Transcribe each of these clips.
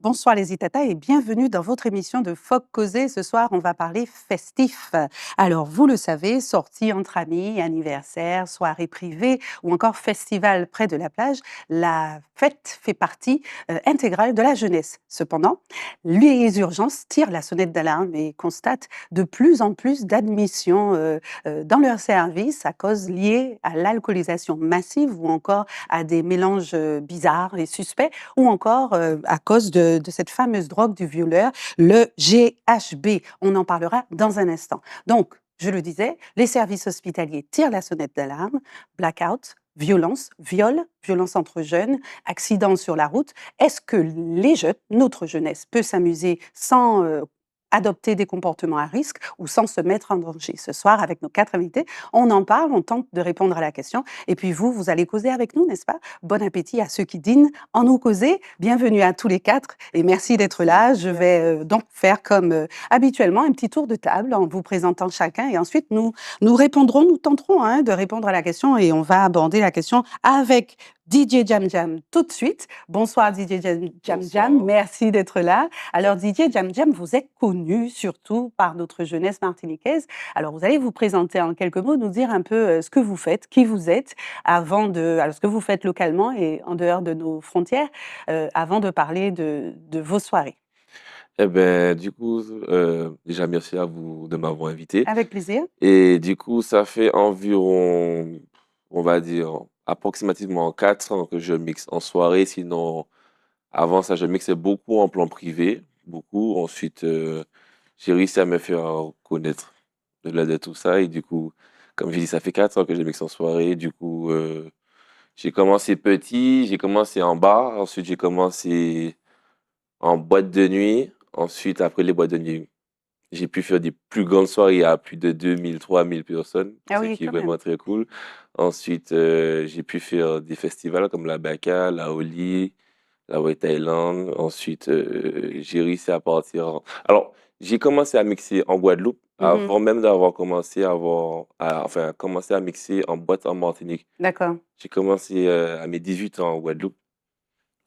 bonsoir les Itata et bienvenue dans votre émission de Folk Causé. Ce soir, on va parler festif. Alors, vous le savez, sorties entre amis, anniversaire, soirée privée ou encore festival près de la plage, la fête fait partie intégrale de la jeunesse. Cependant, les urgences tirent la sonnette d'alarme et constatent de plus en plus d'admissions dans leur service à cause liée à l'alcoolisation massive ou encore à des mélanges bizarres et suspects ou encore à cause de cette fameuse drogue du violeur, le GHB. On en parlera dans un instant. Donc, je le disais, les services hospitaliers tirent la sonnette d'alarme, blackout, violence, viol, violence entre jeunes, accidents sur la route. Est-ce que les jeunes, notre jeunesse, peut s'amuser sans adopter des comportements à risque ou sans se mettre en danger? Ce soir, avec nos 4 invités, on en parle, on tente de répondre à la question. Et puis vous allez causer avec nous, n'est-ce pas? Bon appétit à ceux qui dînent en nous causer. Bienvenue à tous les 4 et merci d'être là. Je vais donc faire comme habituellement un petit tour de table en vous présentant chacun et ensuite nous répondrons, nous tenterons de répondre à la question et on va aborder la question avec DJ Jam Jam tout de suite. Bonsoir DJ Jam Jam, merci d'être là. Alors DJ Jam Jam, vous êtes connu surtout par notre jeunesse martiniquaise. Alors vous allez vous présenter en quelques mots, nous dire un peu ce que vous faites, qui vous êtes, alors ce que vous faites localement et en dehors de nos frontières, avant de parler de vos soirées. Eh ben, du coup, déjà merci à vous de m'avoir invité. Avec plaisir. Et du coup, ça fait environ, on va dire, approximativement 4 ans que je mixe en soirée. Sinon, avant ça, je mixais beaucoup en plan privé, beaucoup. Ensuite, j'ai réussi à me faire connaître de tout ça. Et du coup, comme j'ai dit, ça fait 4 ans que je mixe en soirée. Du coup, j'ai commencé petit, j'ai commencé en bar. Ensuite, j'ai commencé en boîte de nuit. Ensuite, après les boîtes de nuit, j'ai pu faire des plus grandes soirées à plus de 2000, 3000 personnes, Ah ce oui, qui est quand même. vraiment très cool. Ensuite, j'ai pu faire des festivals comme la Baka, la Oli, la White Island. Ensuite, j'ai réussi à partir. Alors, j'ai commencé à mixer en Guadeloupe Mhm. avant même d'avoir commencé enfin, commencé à mixer en boîte en Martinique. D'accord. J'ai commencé à mes 18 ans en Guadeloupe.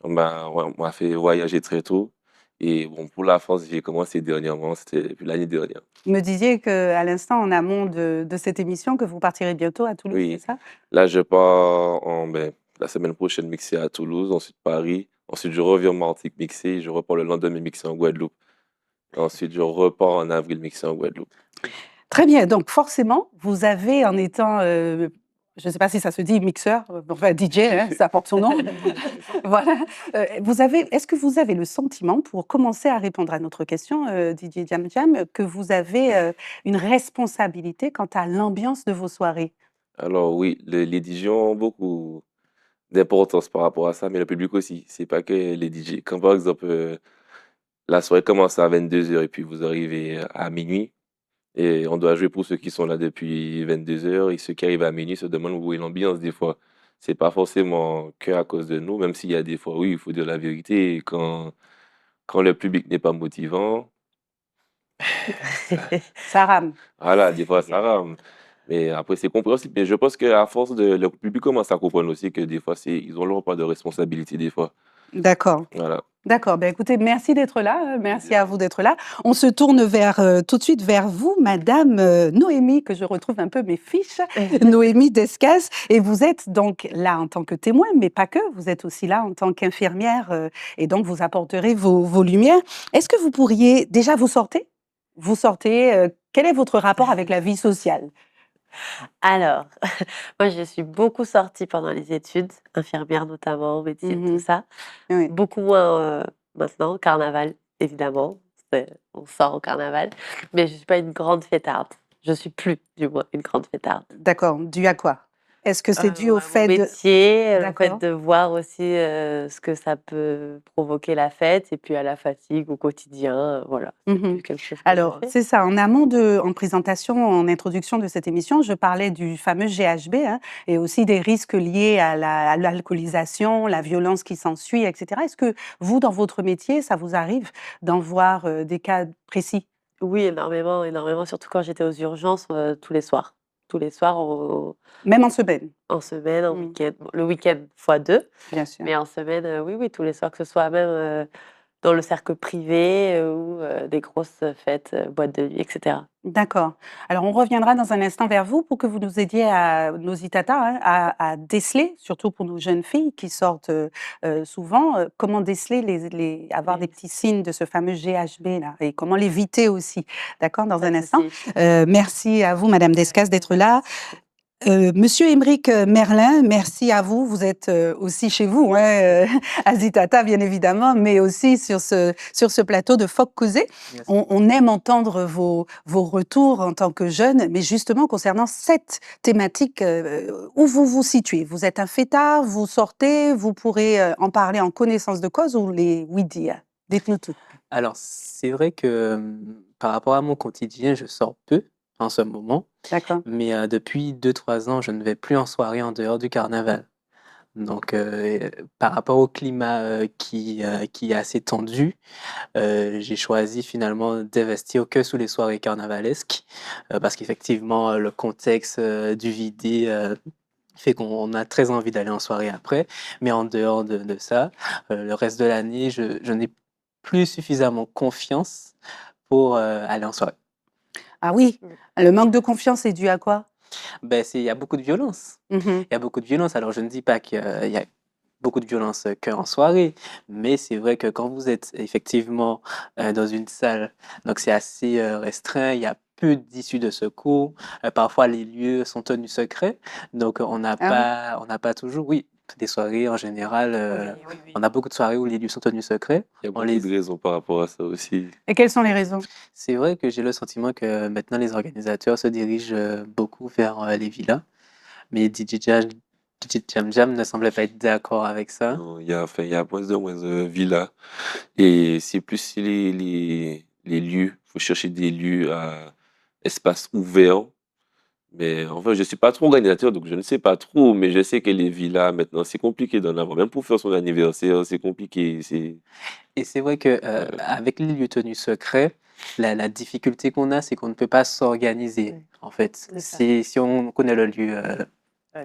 On m'a fait voyager très tôt. Et bon, pour la France, j'ai commencé dernièrement, c'était depuis l'année dernière. Vous me disiez qu'à l'instant, en amont de cette émission, que vous partirez bientôt à Toulouse, c'est Oui, ça? là, je pars la semaine prochaine mixer à Toulouse, ensuite Paris. Ensuite, je reviens en Martinique mixer. Je repars le lendemain mixer en Guadeloupe. Ensuite, je repars en avril mixer en Guadeloupe. Très bien, donc forcément, vous avez en étant, je ne sais pas si ça se dit mixeur, enfin DJ, ça porte son nom. Voilà. Est-ce que vous avez le sentiment, pour commencer à répondre à notre question, DJ Jam Jam, que vous avez une responsabilité quant à l'ambiance de vos soirées? Alors oui, les DJ ont beaucoup d'importance par rapport à ça, mais le public aussi. C'est pas que les DJ. Quand par exemple, la soirée commence à 22 heures et puis vous arrivez à minuit, et on doit jouer pour ceux qui sont là depuis 22 heures et ceux qui arrivent à minuit se demandent où est l'ambiance des fois. C'est pas forcément que à cause de nous, même s'il y a des fois, oui, il faut dire la vérité, quand le public n'est pas motivant, ça Ça rame. voilà, des fois ça rame. Mais après c'est compréhensible. Mais je pense qu'à force le public commence à comprendre aussi que des fois ils ont leur part de responsabilité des fois. D'accord. Voilà. D'accord, ben écoutez, merci d'être là, merci Plaisir. à vous d'être là. On se tourne tout de suite vers vous, madame Noémie, que je retrouve un peu mes fiches, Noémie Descas, et vous êtes donc là en tant que témoin, mais pas que, vous êtes aussi là en tant qu'infirmière, et donc vous apporterez vos lumières. Est-ce que vous pourriez, déjà vous sortez, quel est votre rapport avec la vie sociale? Alors, moi, je suis beaucoup sortie pendant les études, infirmière notamment, médecine, tout Mhm. ça. Oui. Beaucoup moins maintenant, carnaval, évidemment. On sort au carnaval. Mais je ne suis pas une grande fêtarde. Je suis plus, du moins, une grande fêtarde. D'accord, dû à quoi? Est-ce que c'est dû au À mon fait de... métier, le fait D'accord. de voir aussi ce que ça peut provoquer la fête et puis à la fatigue au quotidien. Voilà, c'est Mhm. plus quelque chose que je Alors, fais. c'est ça. En présentation, en introduction de cette émission, je parlais du fameux GHB et aussi des risques liés à à l'alcoolisation, la violence qui s'ensuit, etc. Est-ce que vous, dans votre métier, ça vous arrive d'en voir des cas précis? Oui, énormément, énormément, surtout quand j'étais aux urgences, tous les soirs. Tous les soirs, Même en semaine? en semaine, en Mm, week-end. Bon, le week-end fois 2, bien sûr. mais en semaine, oui, oui, tous les soirs, que ce soit même, dans le cercle privé ou des grosses fêtes, boîtes de nuit, etc. D'accord. Alors, on reviendra dans un instant vers vous pour que vous nous aidiez nos Itata, hein, à déceler, surtout pour nos jeunes filles qui sortent souvent, comment déceler, avoir des Les petits signes de ce fameux GHB là, et comment l'éviter aussi. D'accord, dans Pas un de instant. souci. Merci à vous, Madame Descas, d'être là. Monsieur Émeric Merlin, merci à vous. Vous êtes aussi chez vous, hein, à Zitata, bien évidemment, mais aussi sur ce plateau de Phoques Causés. Merci. On aime entendre vos retours en tant que jeune, mais justement concernant cette thématique, où vous vous situez. Vous êtes un fêtard, vous sortez, vous pourrez en parler en connaissance de cause ou les oui-dire. Dites-nous tout. Alors, c'est vrai que par rapport à mon quotidien, je sors peu en ce moment, D'accord. mais depuis 2-3 ans, je ne vais plus en soirée en dehors du carnaval. Donc, par rapport au climat qui est assez tendu, j'ai choisi finalement d'investir que sous les soirées carnavalesques, parce qu'effectivement, le contexte du vidé fait qu'on a très envie d'aller en soirée après. Mais en dehors de ça, le reste de l'année, je n'ai plus suffisamment confiance pour aller en soirée. Ah oui, le manque de confiance est dû à quoi? Ben, il y a beaucoup de violence. Mhm. Il y a beaucoup de violence. Alors, je ne dis pas qu'il y a beaucoup de violence qu'en soirée, mais c'est vrai que quand vous êtes effectivement dans une salle, donc c'est assez restreint, il y a peu d'issues de secours, parfois les lieux sont tenus secrets, donc Ah on n'a pas toujours, oui, des soirées en général, Oui. on a beaucoup de soirées où les lieux sont tenus secrets. Il y a On beaucoup les... de raisons par rapport à ça aussi. Et quelles sont les raisons? C'est vrai que j'ai le sentiment que maintenant les organisateurs se dirigent beaucoup vers les villas, mais DJ Jam Jam ne semblait pas être d'accord avec ça. Non, il y a moins de villas. Et c'est plus si les lieux. Il faut chercher des lieux à espace ouvert. Mais enfin, je suis pas trop organisateur, donc je ne sais pas trop. Mais je sais que les villas, maintenant, c'est compliqué d'en avoir. Même pour faire son anniversaire, c'est compliqué. Et c'est vrai que Ouais. avec les lieux tenus secrets, la difficulté qu'on a, c'est qu'on ne peut pas s'organiser, Oui, en fait. c'est ça. Si on connaît le lieu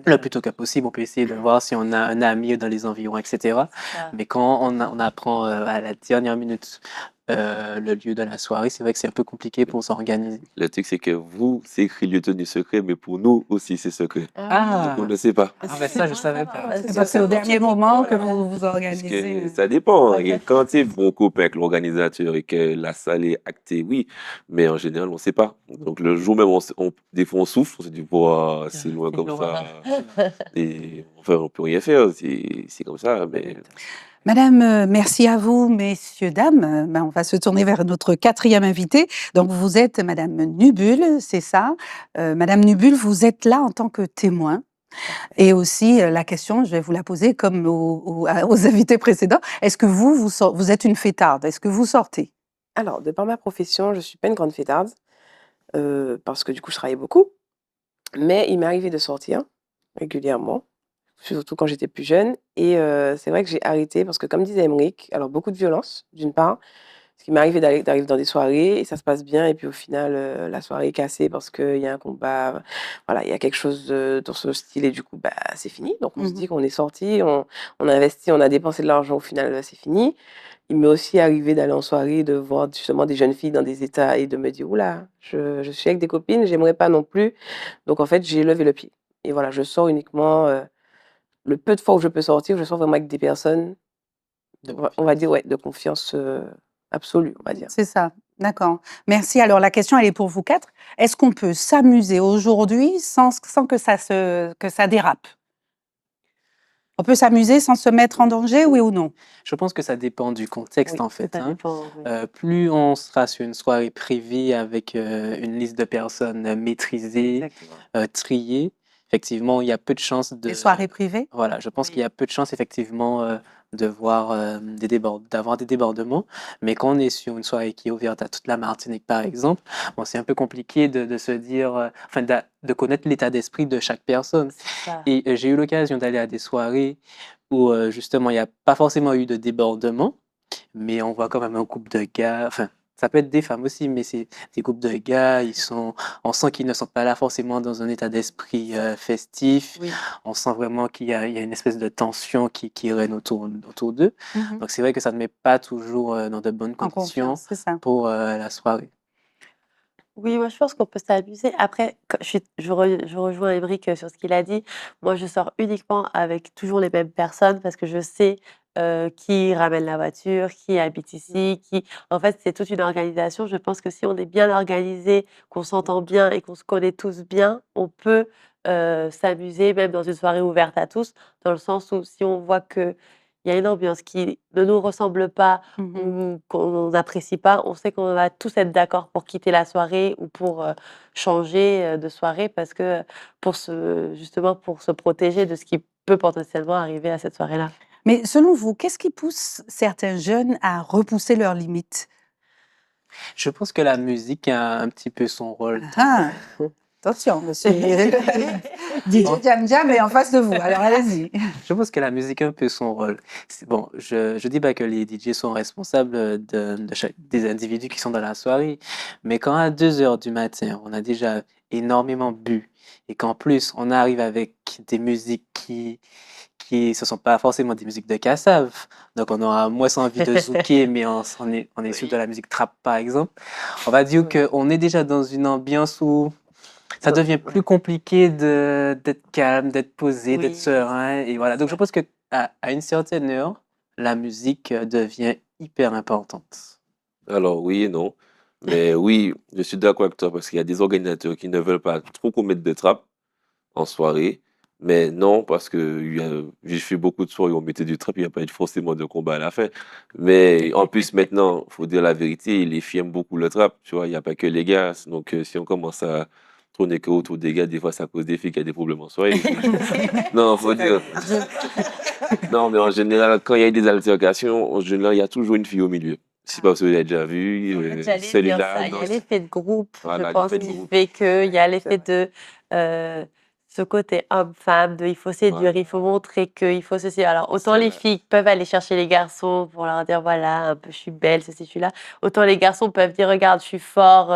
le plus tôt que possible, on peut essayer de voir si on a un ami dans les environs, etc. C'est ça. Mais quand on apprend à la dernière minute le lieu de la soirée, c'est vrai que c'est un peu compliqué pour s'organiser. Le truc, c'est que vous, c'est écrit lieu tenu secret, mais pour nous aussi, c'est secret. Donc, on ne sait pas. Ah, ben ça, je savais pas. Ouais, C'est parce que c'est au dernier moment que vous vous Parce organisez. que ça dépend. Hein. Et quand tu es bon copain avec l'organisateur et que la salle est actée, oui. Mais en général, on ne sait pas. Donc, le jour même, des fois, on souffre. On se dit, wow, c'est loin C'est comme loin. ça. Et enfin, on ne peut rien faire. C'est comme ça. Mais Madame, merci à vous, messieurs, dames. On va se tourner vers notre quatrième invité. Donc, vous êtes Madame Nubul, c'est ça. Madame Nubul, vous êtes là en tant que témoin. Et aussi, la question, je vais vous la poser comme aux invités précédents. Est-ce que vous êtes une fêtarde? Est-ce que vous sortez? Alors, de par ma profession, je suis pas une grande fêtarde, parce que du coup, je travaille beaucoup. Mais il m'est arrivé de sortir régulièrement, surtout quand j'étais plus jeune. Et c'est vrai que j'ai arrêté parce que, comme disait Emric, alors beaucoup de violence, d'une part. Parce qu'il m'est arrivé d'arriver dans des soirées et ça se passe bien. Et puis au final, la soirée est cassée parce qu'il y a un combat. Voilà, il y a quelque chose dans ce style et du coup, bah, c'est fini. Donc on se dit qu'on est sorti, on a investi, on a dépensé de l'argent. Au final, c'est fini. Il m'est aussi arrivé d'aller en soirée, de voir justement des jeunes filles dans des états et de me dire: «Ouh je suis avec des copines, j'aimerais pas non plus». Donc en fait, j'ai levé le pied et voilà, je sors uniquement, le peu de fois où je peux sortir, je sors vraiment avec des personnes, De on va dire, ouais, de confiance, absolue, on va dire. C'est ça, d'accord. Merci. Alors, la question, elle est pour vous 4. Est-ce qu'on peut s'amuser aujourd'hui sans que ça dérape? On peut s'amuser sans se mettre en danger, oui ou non? Je pense que ça dépend du contexte, Oui, en fait. ça Hein. dépend, oui. Plus on sera sur une soirée privée avec une liste de personnes maîtrisées, Exactement. triées, effectivement, il y a peu de chances Les soirées privées? Voilà, je pense Oui. qu'il y a peu de chances effectivement de voir d'avoir des débordements. Mais quand on est sur une soirée qui est ouverte à toute la Martinique, par exemple, bon, c'est un peu compliqué de se dire, enfin, de connaître l'état d'esprit de chaque personne. C'est ça. Et j'ai eu l'occasion d'aller à des soirées où justement il n'y a pas forcément eu de débordement, mais on voit quand même un couple de gars, enfin Ça peut être des femmes aussi, mais c'est des groupes de gars, on sent qu'ils ne sont pas là forcément dans un état d'esprit festif. Oui. On sent vraiment qu'il y a une espèce de tension qui règne autour d'eux. Mhm. Donc c'est vrai que ça ne met pas toujours dans de bonnes En conditions confiance, c'est ça. pour la soirée. Oui, moi je pense qu'on peut s'amuser. Après, je rejoins Émeric sur ce qu'il a dit. Moi, je sors uniquement avec toujours les mêmes personnes parce que je sais qui ramène la voiture, qui habite ici, qui. En fait, c'est toute une organisation. Je pense que si on est bien organisé, qu'on s'entend bien et qu'on se connaît tous bien, on peut s'amuser, même dans une soirée ouverte à tous, dans le sens où si on voit que il y a une ambiance qui ne nous ressemble pas Mhm. ou qu'on n'apprécie pas, on sait qu'on va tous être d'accord pour quitter la soirée ou pour changer de soirée parce que justement pour se protéger de ce qui peut potentiellement arriver à cette soirée-là. Mais selon vous, qu'est-ce qui pousse certains jeunes à repousser leurs limites? Je pense que la musique a un petit peu son rôle. Ah, attention, monsieur DJ Jam Jam est en face de vous, alors allez-y. Je pense que la musique a un peu son rôle. Bon, je dis pas que les DJ sont responsables des individus qui sont dans la soirée, mais quand à 2 heures du matin, on a déjà énormément bu et qu'en plus on arrive avec des musiques qui ce sont pas forcément des musiques de Kassav, donc on aura moins envie de zouker, mais on est sur de la musique trap par exemple. On va dire qu'on est déjà dans une ambiance où ça devient plus compliqué d'être calme, d'être posé, d'être Oui, serein. Et voilà. Donc, je pense qu'à une certaine heure, la musique devient hyper importante. Alors, oui et non. Mais oui, je suis d'accord avec toi parce qu'il y a des organisateurs qui ne veulent pas trop qu'on mette de trap en soirée. Mais non, parce que j'ai fait beaucoup de soirées où on mettait du trap, il n'y a pas eu forcément de combat à la fin. Mais en plus, maintenant, faut dire la vérité, les filles aiment beaucoup le trap, tu vois, il n'y a pas que les gars. Donc, si on commence à tourner que autour des gars, des fois, c'est à cause des filles qu'il y a des problèmes en soirée. Non, faut dire. Non, mais en général, quand il y a des altercations, en général, il y a toujours une fille au milieu. Je sais pas si vous avez déjà vu, J'allais dire celui-là. ça. Il y a l'effet de groupe, Voilà, je pense, l'effet de qui groupe. fait qu'il y a C'est l'effet vrai. de ce côté homme-femme, de il faut séduire, Voilà. il faut montrer que, il faut ceci. Alors, autant C'est les là. filles peuvent aller chercher les garçons pour leur dire, voilà, un peu, je suis belle, ceci, je suis là. Autant les garçons peuvent dire, regarde, je suis fort.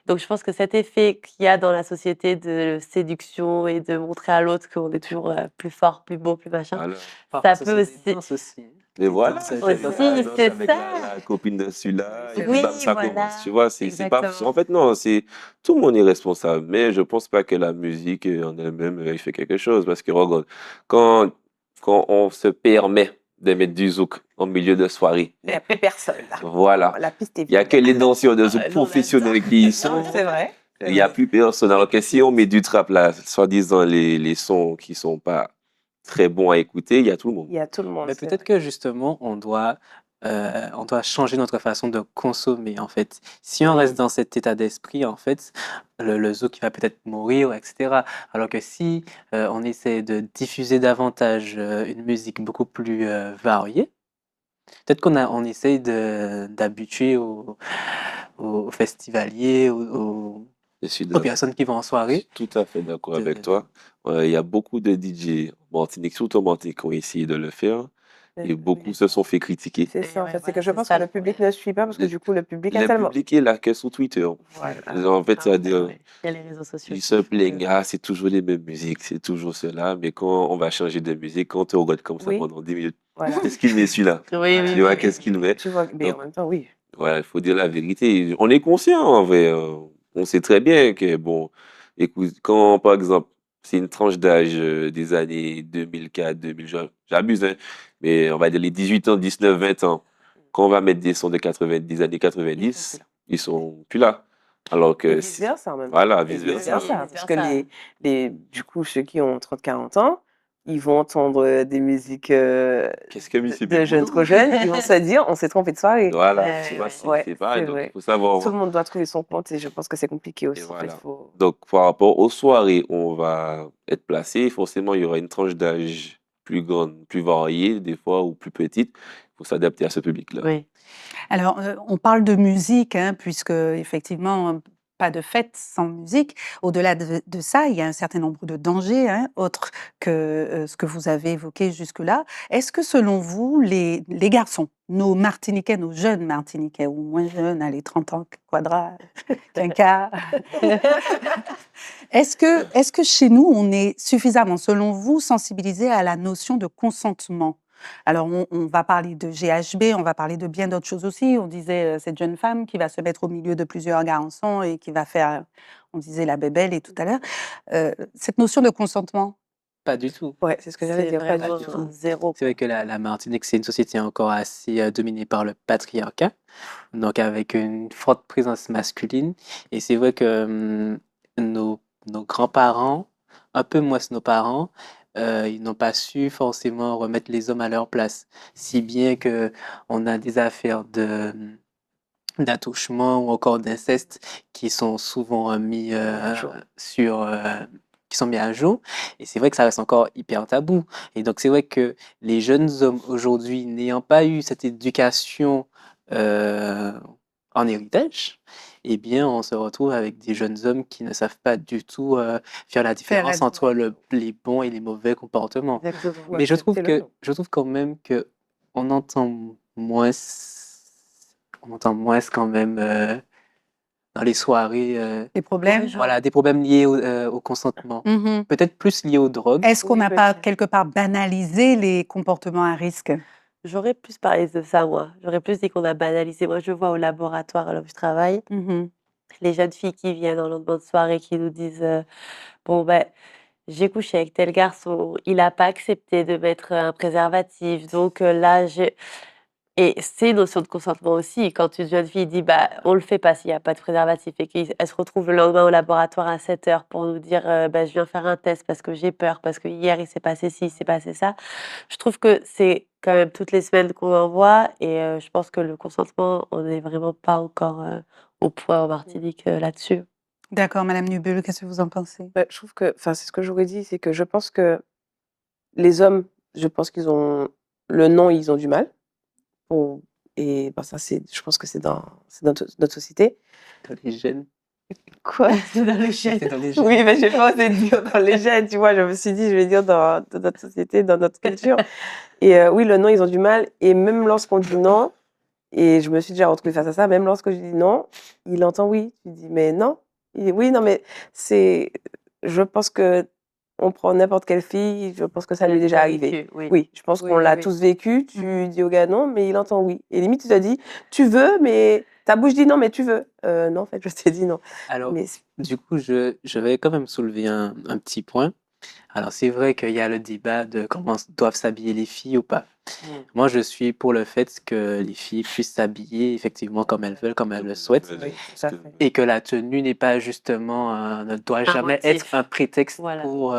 Donc, je pense que cet effet qu'il y a dans la société de séduction et de montrer à l'autre qu'on est toujours plus fort, plus beau, plus machin, Alors, Parfois, ça ce peut sont des aussi. danses aussi. mais voilà, Aussi, c'est Aussi, la danse c'est avec ça. la copine de celui-là, et puis Oui, bam, ça voilà, commence. Tu vois, c'est pas. exactement. En fait, non, c'est. Tout le monde est responsable, mais je pense pas que la musique en elle-même il fait quelque chose. Parce que, regarde, quand, quand on se permet de mettre du zouk en milieu de soirée, Il n'y a plus personne là. voilà, La piste est il y a vide. que les danseurs de zouk Ah, nous, on professionnels qui y sont. C'est vrai. Il n'y a plus personne. Alors que si on met du trap là, soi-disant les sons qui sont pas très bons à écouter, il y a tout le monde. Il y a tout le monde. Mais c'est peut-être vrai. que justement, on doit changer notre façon de consommer, en fait. Si on reste dans cet état d'esprit, en fait, le zouk il va peut-être mourir, etc. Alors que si on essaie de diffuser davantage une musique beaucoup plus variée, peut-être on essaye d'habituer aux festivaliers, Je suis aux d'accord. personnes qui vont en Je soirée. suis tout à fait d'accord de- avec toi. Il y a beaucoup de DJ Martinique, surtout en Martinique, qui ont essayé de le faire et beaucoup se sont fait critiquer. C'est ça, en ouais, fait. C'est voilà, que je c'est pense ça que le le public problème. ne suit pas parce que Le, du coup, le public a le tellement. public est là que sur Twitter. Voilà. En fait, Ah, c'est-à-dire, ouais. Il y a les réseaux sociaux ils qui se font plaignent, que. ah, c'est toujours les mêmes musiques, c'est toujours cela, mais quand on va changer de musique, quand on te regarde comme ça Oui. pendant 10 minutes, Voilà. qu'est-ce qu'il met celui-là? Oui, oui, Tu oui, vois, oui, qu'est-ce qu'il met? Tu vois, mais en Donc, même temps, oui. voilà, il faut dire la vérité. On est conscient, en vrai. On sait très bien que, bon, écoute, quand, par exemple, c'est une tranche d'âge des années 2004, 2000, j'abuse, hein, mais on va dire les 18 ans, 19, 20 ans, quand on va mettre des sons de 90, des années 90, ils sont plus là. Alors Et que, vice-versa, en même temps. voilà, Et vice-versa. vice-versa. Parce que vice-versa. du coup, ceux qui ont 30-40 ans, ils vont entendre des musiques Qu'est-ce que Monsieur de jeunes trop jeunes, ils vont se dire, on s'est trompé de soirée. Voilà, Ouais, tu ouais, vois, ouais. c'est Ouais, pareil. c'est Donc, il vrai. faut savoir. Tout le monde doit trouver son compte et je pense que c'est compliqué Et aussi. En fait, voilà. faut... Donc, par rapport aux soirées où on va être placé, forcément, il y aura une tranche d'âge plus grande, plus variée, des fois, ou plus petite. Il faut s'adapter à ce public-là. Oui. Alors, on parle de musique, hein, puisque effectivement, pas de fête sans musique. Au-delà de ça, il y a un certain nombre de dangers, hein, autres que ce que vous avez évoqué jusque-là. Est-ce que selon vous, les garçons, nos Martiniquais, nos jeunes Martiniquais, ou moins jeunes, allez, 30 ans, quadra, quinquas, est-ce que chez nous, on est suffisamment, selon vous, sensibilisés à la notion de consentement? Alors, on va parler de GHB, on va parler de bien d'autres choses aussi. On disait cette jeune femme qui va se mettre au milieu de plusieurs garçons et qui va faire, on disait la bébelle et tout à l'heure. Cette notion de consentement, Pas du tout. Ouais, c'est ce que j'allais C'est dire, pas du vraiment tout. zéro, C'est vrai quoi. que la Martinique, c'est une société encore assez dominée par le patriarcat, donc avec une forte présence masculine. Et c'est vrai que nos grands-parents, un peu moins nos parents, ils n'ont pas su forcément remettre les hommes à leur place. Si bien que on a des affaires d'attouchement ou encore d'inceste qui sont souvent mis Jour. qui sont mis à jour. Et c'est vrai que ça reste encore hyper tabou. Et donc c'est vrai que les jeunes hommes aujourd'hui, n'ayant pas eu cette éducation euh, en héritage, eh bien on se retrouve avec des jeunes hommes qui ne savent pas du tout faire la faire la différence entre les bons et les mauvais comportements. Exactement. Ou Mais accepter le non. je trouve quand même que on entend moins, on entend moins quand même dans les soirées, les problèmes. Ouais, genre, voilà, des problèmes liés au consentement. Mhm. Peut-être plus liés aux drogues. Est-ce qu'on Oui, n'a pas peut-être. quelque part banalisé les comportements à risque? j'aurais plus parlé de ça, moi. J'aurais plus dit qu'on a banalisé. Moi, je vois au laboratoire là où je travaille, Mhm. les jeunes filles qui viennent en lendemain de soirée qui nous disent bon, ben, j'ai couché avec tel garçon, il n'a pas accepté de mettre un préservatif, donc là, j'ai. Et c'est une notion de consentement aussi. Quand une jeune fille dit bah, on le fait pas s'il n'y a pas de préservatif et qu'elle se retrouve le lendemain au laboratoire à 7 heures pour nous dire bah, je viens faire un test parce que j'ai peur, parce que hier il s'est passé ci, il s'est passé ça. Je trouve que c'est quand même toutes les semaines qu'on en voit et je pense que le consentement, on n'est vraiment pas encore au point en Martinique là-dessus. D'accord, Madame Nubul, qu'est-ce que vous en pensez? Je trouve que, enfin, c'est ce que j'aurais dit, c'est que je pense que les hommes, je pense qu'ils ont le non, ils ont du mal. Pour- Et ça, je pense que c'est dans notre société. Dans les gènes. Quoi? C'est dans le C'est gène. dans les gènes. Oui, mais j'ai pas osé dire dans les gènes, tu vois. Je me suis dit, je vais dire dans notre société, dans notre culture. Et oui, le non, ils ont du mal. Et même lorsqu'on dit non, et je me suis déjà retrouvée face à ça, même lorsque je dis non, il entend oui. Tu dis, mais non. Il dit, oui, non, mais c'est. Je pense que on prend n'importe quelle fille, je pense que ça lui est déjà arrivé. Oui. Oui, je pense Oui, qu'on oui, l'a oui. tous vécu. Tu dis au gars non, mais il entend oui. Et limite, tu te dis, tu veux, mais ta bouche dit non, mais tu veux. Non, en fait, je t'ai dit non. Alors, Mais du coup, je vais quand même soulever un petit point. Alors, c'est vrai qu'il y a le débat de comment doivent s'habiller les filles ou pas. Moi, je suis pour le fait que les filles puissent s'habiller effectivement comme elles veulent, comme elles le souhaitent, oui, tout à fait. et que la tenue n'est pas justement, ne doit jamais motif. être un prétexte Voilà. pour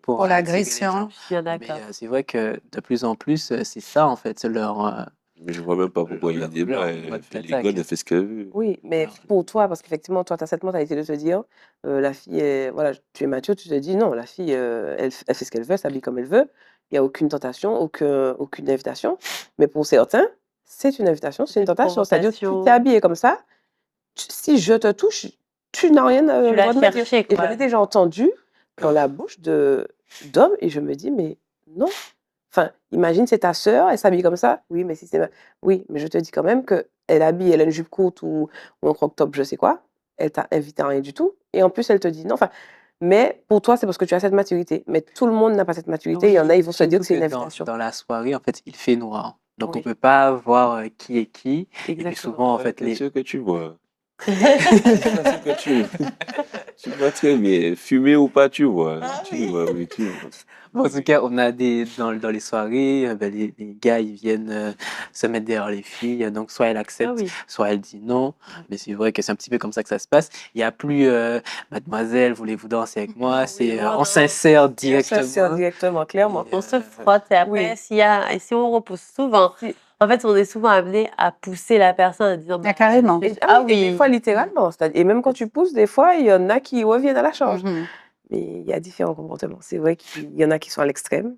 Pour attirer les l'agression. gens. Je suis bien Mais d'accord. c'est vrai que de plus en plus, c'est ça en fait, c'est leur Mais je vois même pas pourquoi il y a un débat. leur Elle mode fait les d'attaque. gones, elle fait ce qu'elle veut. Oui, mais Alors, pour toi, parce qu'effectivement, toi, tu as cette mentalité de te dire, la fille, voilà, tu es mature, tu te dis non, la fille, elle fait ce qu'elle veut, elle s'habille comme elle veut, il n'y a aucune tentation, aucune invitation. Mais pour certains, c'est une invitation, c'est une tentation. C'est-à-dire, tu Provocation. t'es habillé comme ça, si je te touche, tu n'as rien Tu le l'as droit de me dire. cherché, Et quoi. j'avais déjà entendu dans la bouche d'hommes, et je me dis, mais non. Enfin, imagine, c'est ta sœur, elle s'habille comme ça. Oui, mais si c'est oui, mais je te dis quand même que elle a une jupe courte ou un croc-top, je sais quoi. Elle t'a invité à rien du tout. Et en plus, elle te dit non. Enfin, mais pour toi, c'est parce que tu as cette maturité. Mais tout le monde n'a pas cette maturité. Il y en a, ils vont se dire que c'est une surtout invitation. dans la soirée, en fait, il fait noir. Donc on Oui. peut pas voir qui est qui. Et puis Exactement. souvent, en Ouais, fait, t'es les sûr que tu vois. T'es sûr que tu vois très bien. Fumer ou pas, tu vois. Tu vois, oui, tu vois. Bon, en tout cas, on a dans les soirées, ben, les gars, ils viennent se mettre derrière les filles. Donc, soit elle accepte, Ah oui. soit elle dit non. Mais c'est vrai que c'est un petit peu comme ça que ça se passe. Il n'y a plus Mademoiselle, voulez-vous danser avec moi? C'est non, on non. s'insère Ça, c'est directement. directement, clairement. Et, On se frotte et après, oui. et si on repousse souvent, Si- en fait, on est souvent amené à pousser la personne en disant Ah, carrément. je suis- Et des fois, littéralement. Et même quand tu pousses, des fois, il y en a qui reviennent à la charge. Mhm. Mais il y a différents comportements. C'est vrai qu'il y en a qui sont à l'extrême,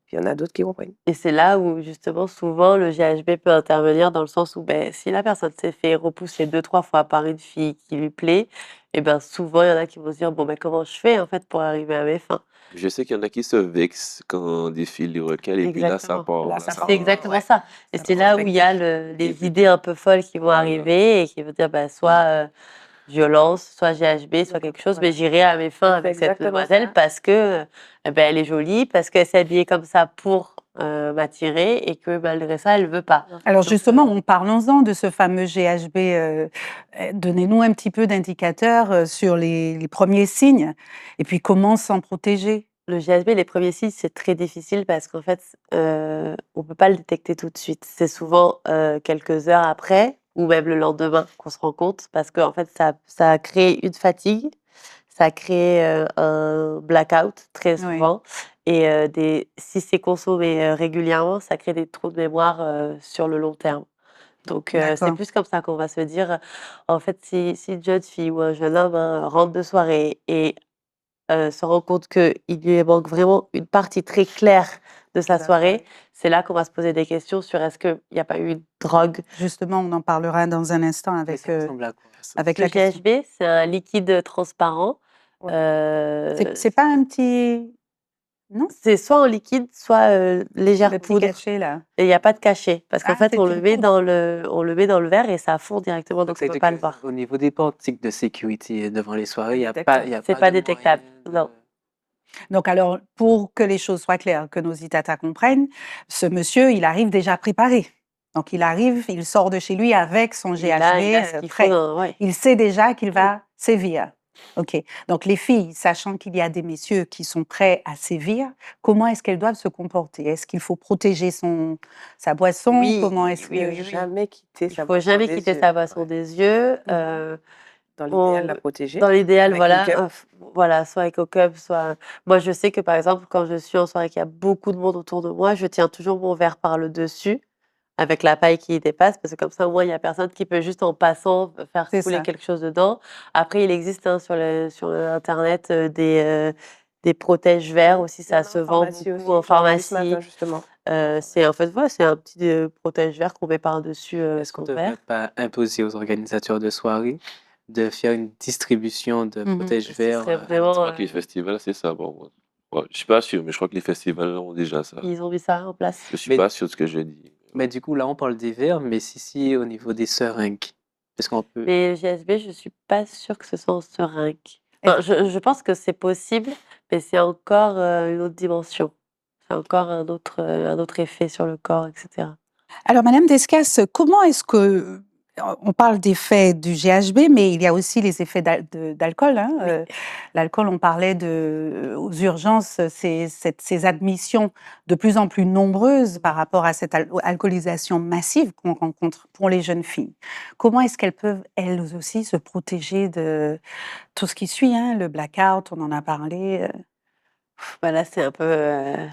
Puis il y en a d'autres qui comprennent. Et c'est là où, justement, souvent, le GHB peut intervenir dans le sens où, si la personne s'est fait repousser 2-3 fois par une fille qui lui plaît, et ben souvent, il y en a qui vont se dire: «Bon, comment je fais, en fait, pour arriver à mes fins?» Je sais qu'il y en a qui se vexent quand des filles les recalent et puis là, ça Exactement. part. Là, Là, ça ça part. C'est part. exactement Ouais, ça. Et ça c'est part là très où il y a vite. Et les puis, idées un peu folles qui vont voilà. arriver et qui vont dire, soit violence, soit GHB, soit quelque chose, mais Voilà. j'irai à mes fins C'est avec cette exactement demoiselle ça. parce que elle est jolie, parce qu'elle s'est habillée comme ça pour m'attirer et que malgré ça, elle veut pas. Alors Donc, justement, parlons-en de ce fameux GHB. Donnez-nous un petit peu d'indicateurs sur les premiers signes et puis comment s'en protéger. le GHB, les premiers signes, c'est très difficile parce qu'en fait, on peut pas le détecter tout de suite. C'est souvent quelques heures après ou même le lendemain qu'on se rend compte parce qu'en fait, ça crée une fatigue, ça crée un blackout très Oui, souvent et si c'est consommé régulièrement, ça crée des trous de mémoire sur le long terme. Donc, c'est d'accord. plus comme ça qu'on va se dire, en fait, si une jeune fille ou un jeune homme, hein, rentre de soirée et se rend compte qu'il lui manque vraiment une partie très claire de sa La soirée, soirée. c'est là qu'on va se poser des questions sur est-ce qu'il n'y a pas eu une drogue. Justement, on en parlera dans un instant Mais avec, ça ressemble à quoi ça? avec Le la question. GHB, c'est un liquide transparent. Ouais. C'est pas un petit... Non? C'est soit en liquide, soit légère Le petit poudre. cachet, là. Et il n'y a pas de cachet parce qu'en Ah, fait, c'est on une le met poudre. on le met dans le verre et ça fond directement, donc Donc, ça on veut peut dire pas le voir. qu'au niveau des portiques de sécurité devant les soirées, il n'y a Détectable. pas, il y a C'est pas pas de détectable, moyen non. Donc alors, pour que les choses soient claires, que nos Itata comprennent, ce monsieur, il arrive déjà préparé. Donc il arrive, il sort de chez lui avec son Il a GHB ce qu'il faut prêt. ouais. Il sait déjà qu'il va sévir. OK. Donc les filles, sachant qu'il y a des messieurs qui sont prêts à sévir, comment est-ce qu'elles doivent se comporter? Est-ce qu'il faut protéger sa boisson? Oui, Comment est-ce oui, que... oui, oui. Jamais quitter Il sa faut boisson jamais des quitter yeux. sa boisson Ouais. des yeux. Dans l'idéal, On la protéger dans l'idéal, avec une voilà, cup. voilà, soit avec au cup, soit moi, je sais que, par exemple, quand je suis en soirée, qu'il y a beaucoup de monde autour de moi, je tiens toujours mon verre par le dessus, avec la paille qui dépasse, parce que comme ça, au moins, il y a personne qui peut juste en passant faire C'est couler ça. quelque chose dedans. Après, il existe, hein, sur internet, des protège-verres aussi, Il y en ça a se en vend pharmacie aussi. beaucoup en J'en ai vu ce pharmacie. matin, justement. C'est en fait, voilà, c'est un petit, protège-verre qu'on met par-dessus, Est-ce qu'on son ne devrait verre. pas imposer aux organisateurs de soirées de faire une distribution de Mhm. Ce protège-verres serait Je vraiment, crois que les festivals, c'est ça. Bon, ouais, je suis pas sûr, mais je crois que les festivals ont déjà ça. ils ont mis ça en place. Je suis Mais, pas sûr de ce que je dis. mais du coup, là, on parle des verres, mais si au niveau des seringues, est-ce qu'on peut... Mais GSB, je suis pas sûre que ce soit en seringue. Est-ce- Enfin, je pense que c'est possible, mais c'est encore, une autre dimension. C'est encore un autre effet sur le corps et cetera. Alors, Madame Descas, comment est-ce que... On parle d'effets du GHB, mais il y a aussi les effets d'alcool, hein. Oui. L'alcool, on parlait aux urgences, ces admissions de plus en plus nombreuses par rapport à cette alcoolisation massive qu'on rencontre pour les jeunes filles. Comment est-ce qu'elles peuvent, elles aussi, se protéger de tout ce qui suit, hein, le blackout, on en a parlé. Bah, là, c'est un peu,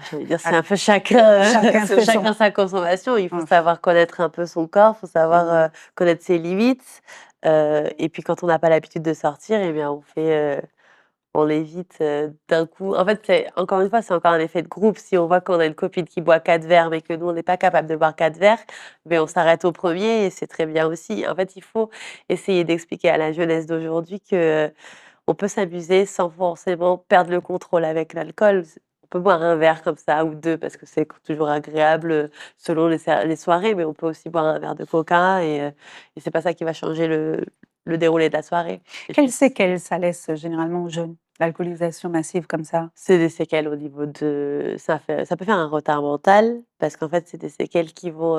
j'ai envie de dire, c'est Ah, un peu chacun, chacun fait son... chacun sa consommation. Il faut Hum, savoir connaître un peu son corps, il faut savoir, connaître ses limites, et puis quand on n'a pas l'habitude de sortir eh bien, on évite, d'un coup en fait, c'est encore une fois, c'est encore un effet de groupe. Si on voit qu'on a une copine qui boit 4 verres, mais que nous, on n'est pas capable de boire 4 verres, beh, on s'arrête au premier et c'est très bien aussi. En fait, il faut essayer d'expliquer à la jeunesse d'aujourd'hui que, on peut s'amuser sans forcément perdre le contrôle avec l'alcool. On peut boire un verre comme ça ou 2 parce que c'est toujours agréable, selon les soirées, mais on peut aussi boire un verre de coca et c'est pas ça qui va changer le déroulé de la soirée. Quelles séquelles ça laisse généralement aux jeunes, l'alcoolisation massive comme ça? C'est des séquelles au niveau de ça peut faire un retard mental parce qu'en fait, c'est des séquelles qui vont,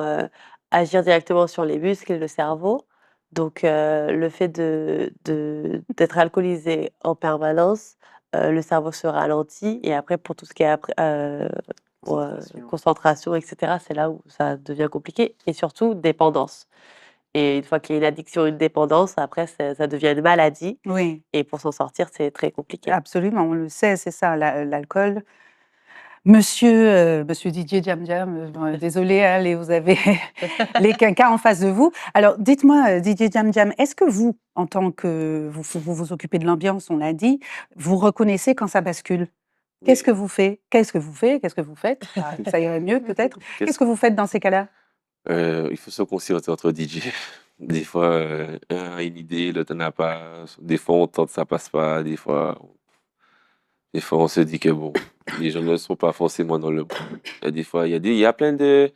agir directement sur les muscles et le cerveau. Donc le fait d'être alcoolisé en permanence, le cerveau se ralentit et après pour tout ce qui est après, concentration et cetera, c'est là où ça devient compliqué et surtout dépendance. Et une fois qu'il y a une addiction, une dépendance, après ça devient une maladie Oui, et pour s'en sortir, c'est très compliqué. absolument, on le sait, c'est ça, l'alcool. Monsieur Didier Djam Djam, désolée, hein, vous avez les quinquas en face de vous. Alors, dites-moi, Didier Djam Djam, est-ce que vous, en tant que vous vous occupez de l'ambiance, on l'a dit, vous reconnaissez quand ça bascule? Qu'est-ce Oui. que vous faites? Qu'est-ce que vous faites? Qu'est-ce que vous faites? Ah, ça irait mieux peut-être. Qu'est-ce Qu'est-ce que vous faites dans ces cas-là? Il faut se concerter entre DJ. Des fois, un a une idée, l'autre n'en a pas. Des fois, on tente, ça passe pas. Des fois, on se dit que bon, les gens ne sont pas forcément dans le bon. Des fois, il y a plein de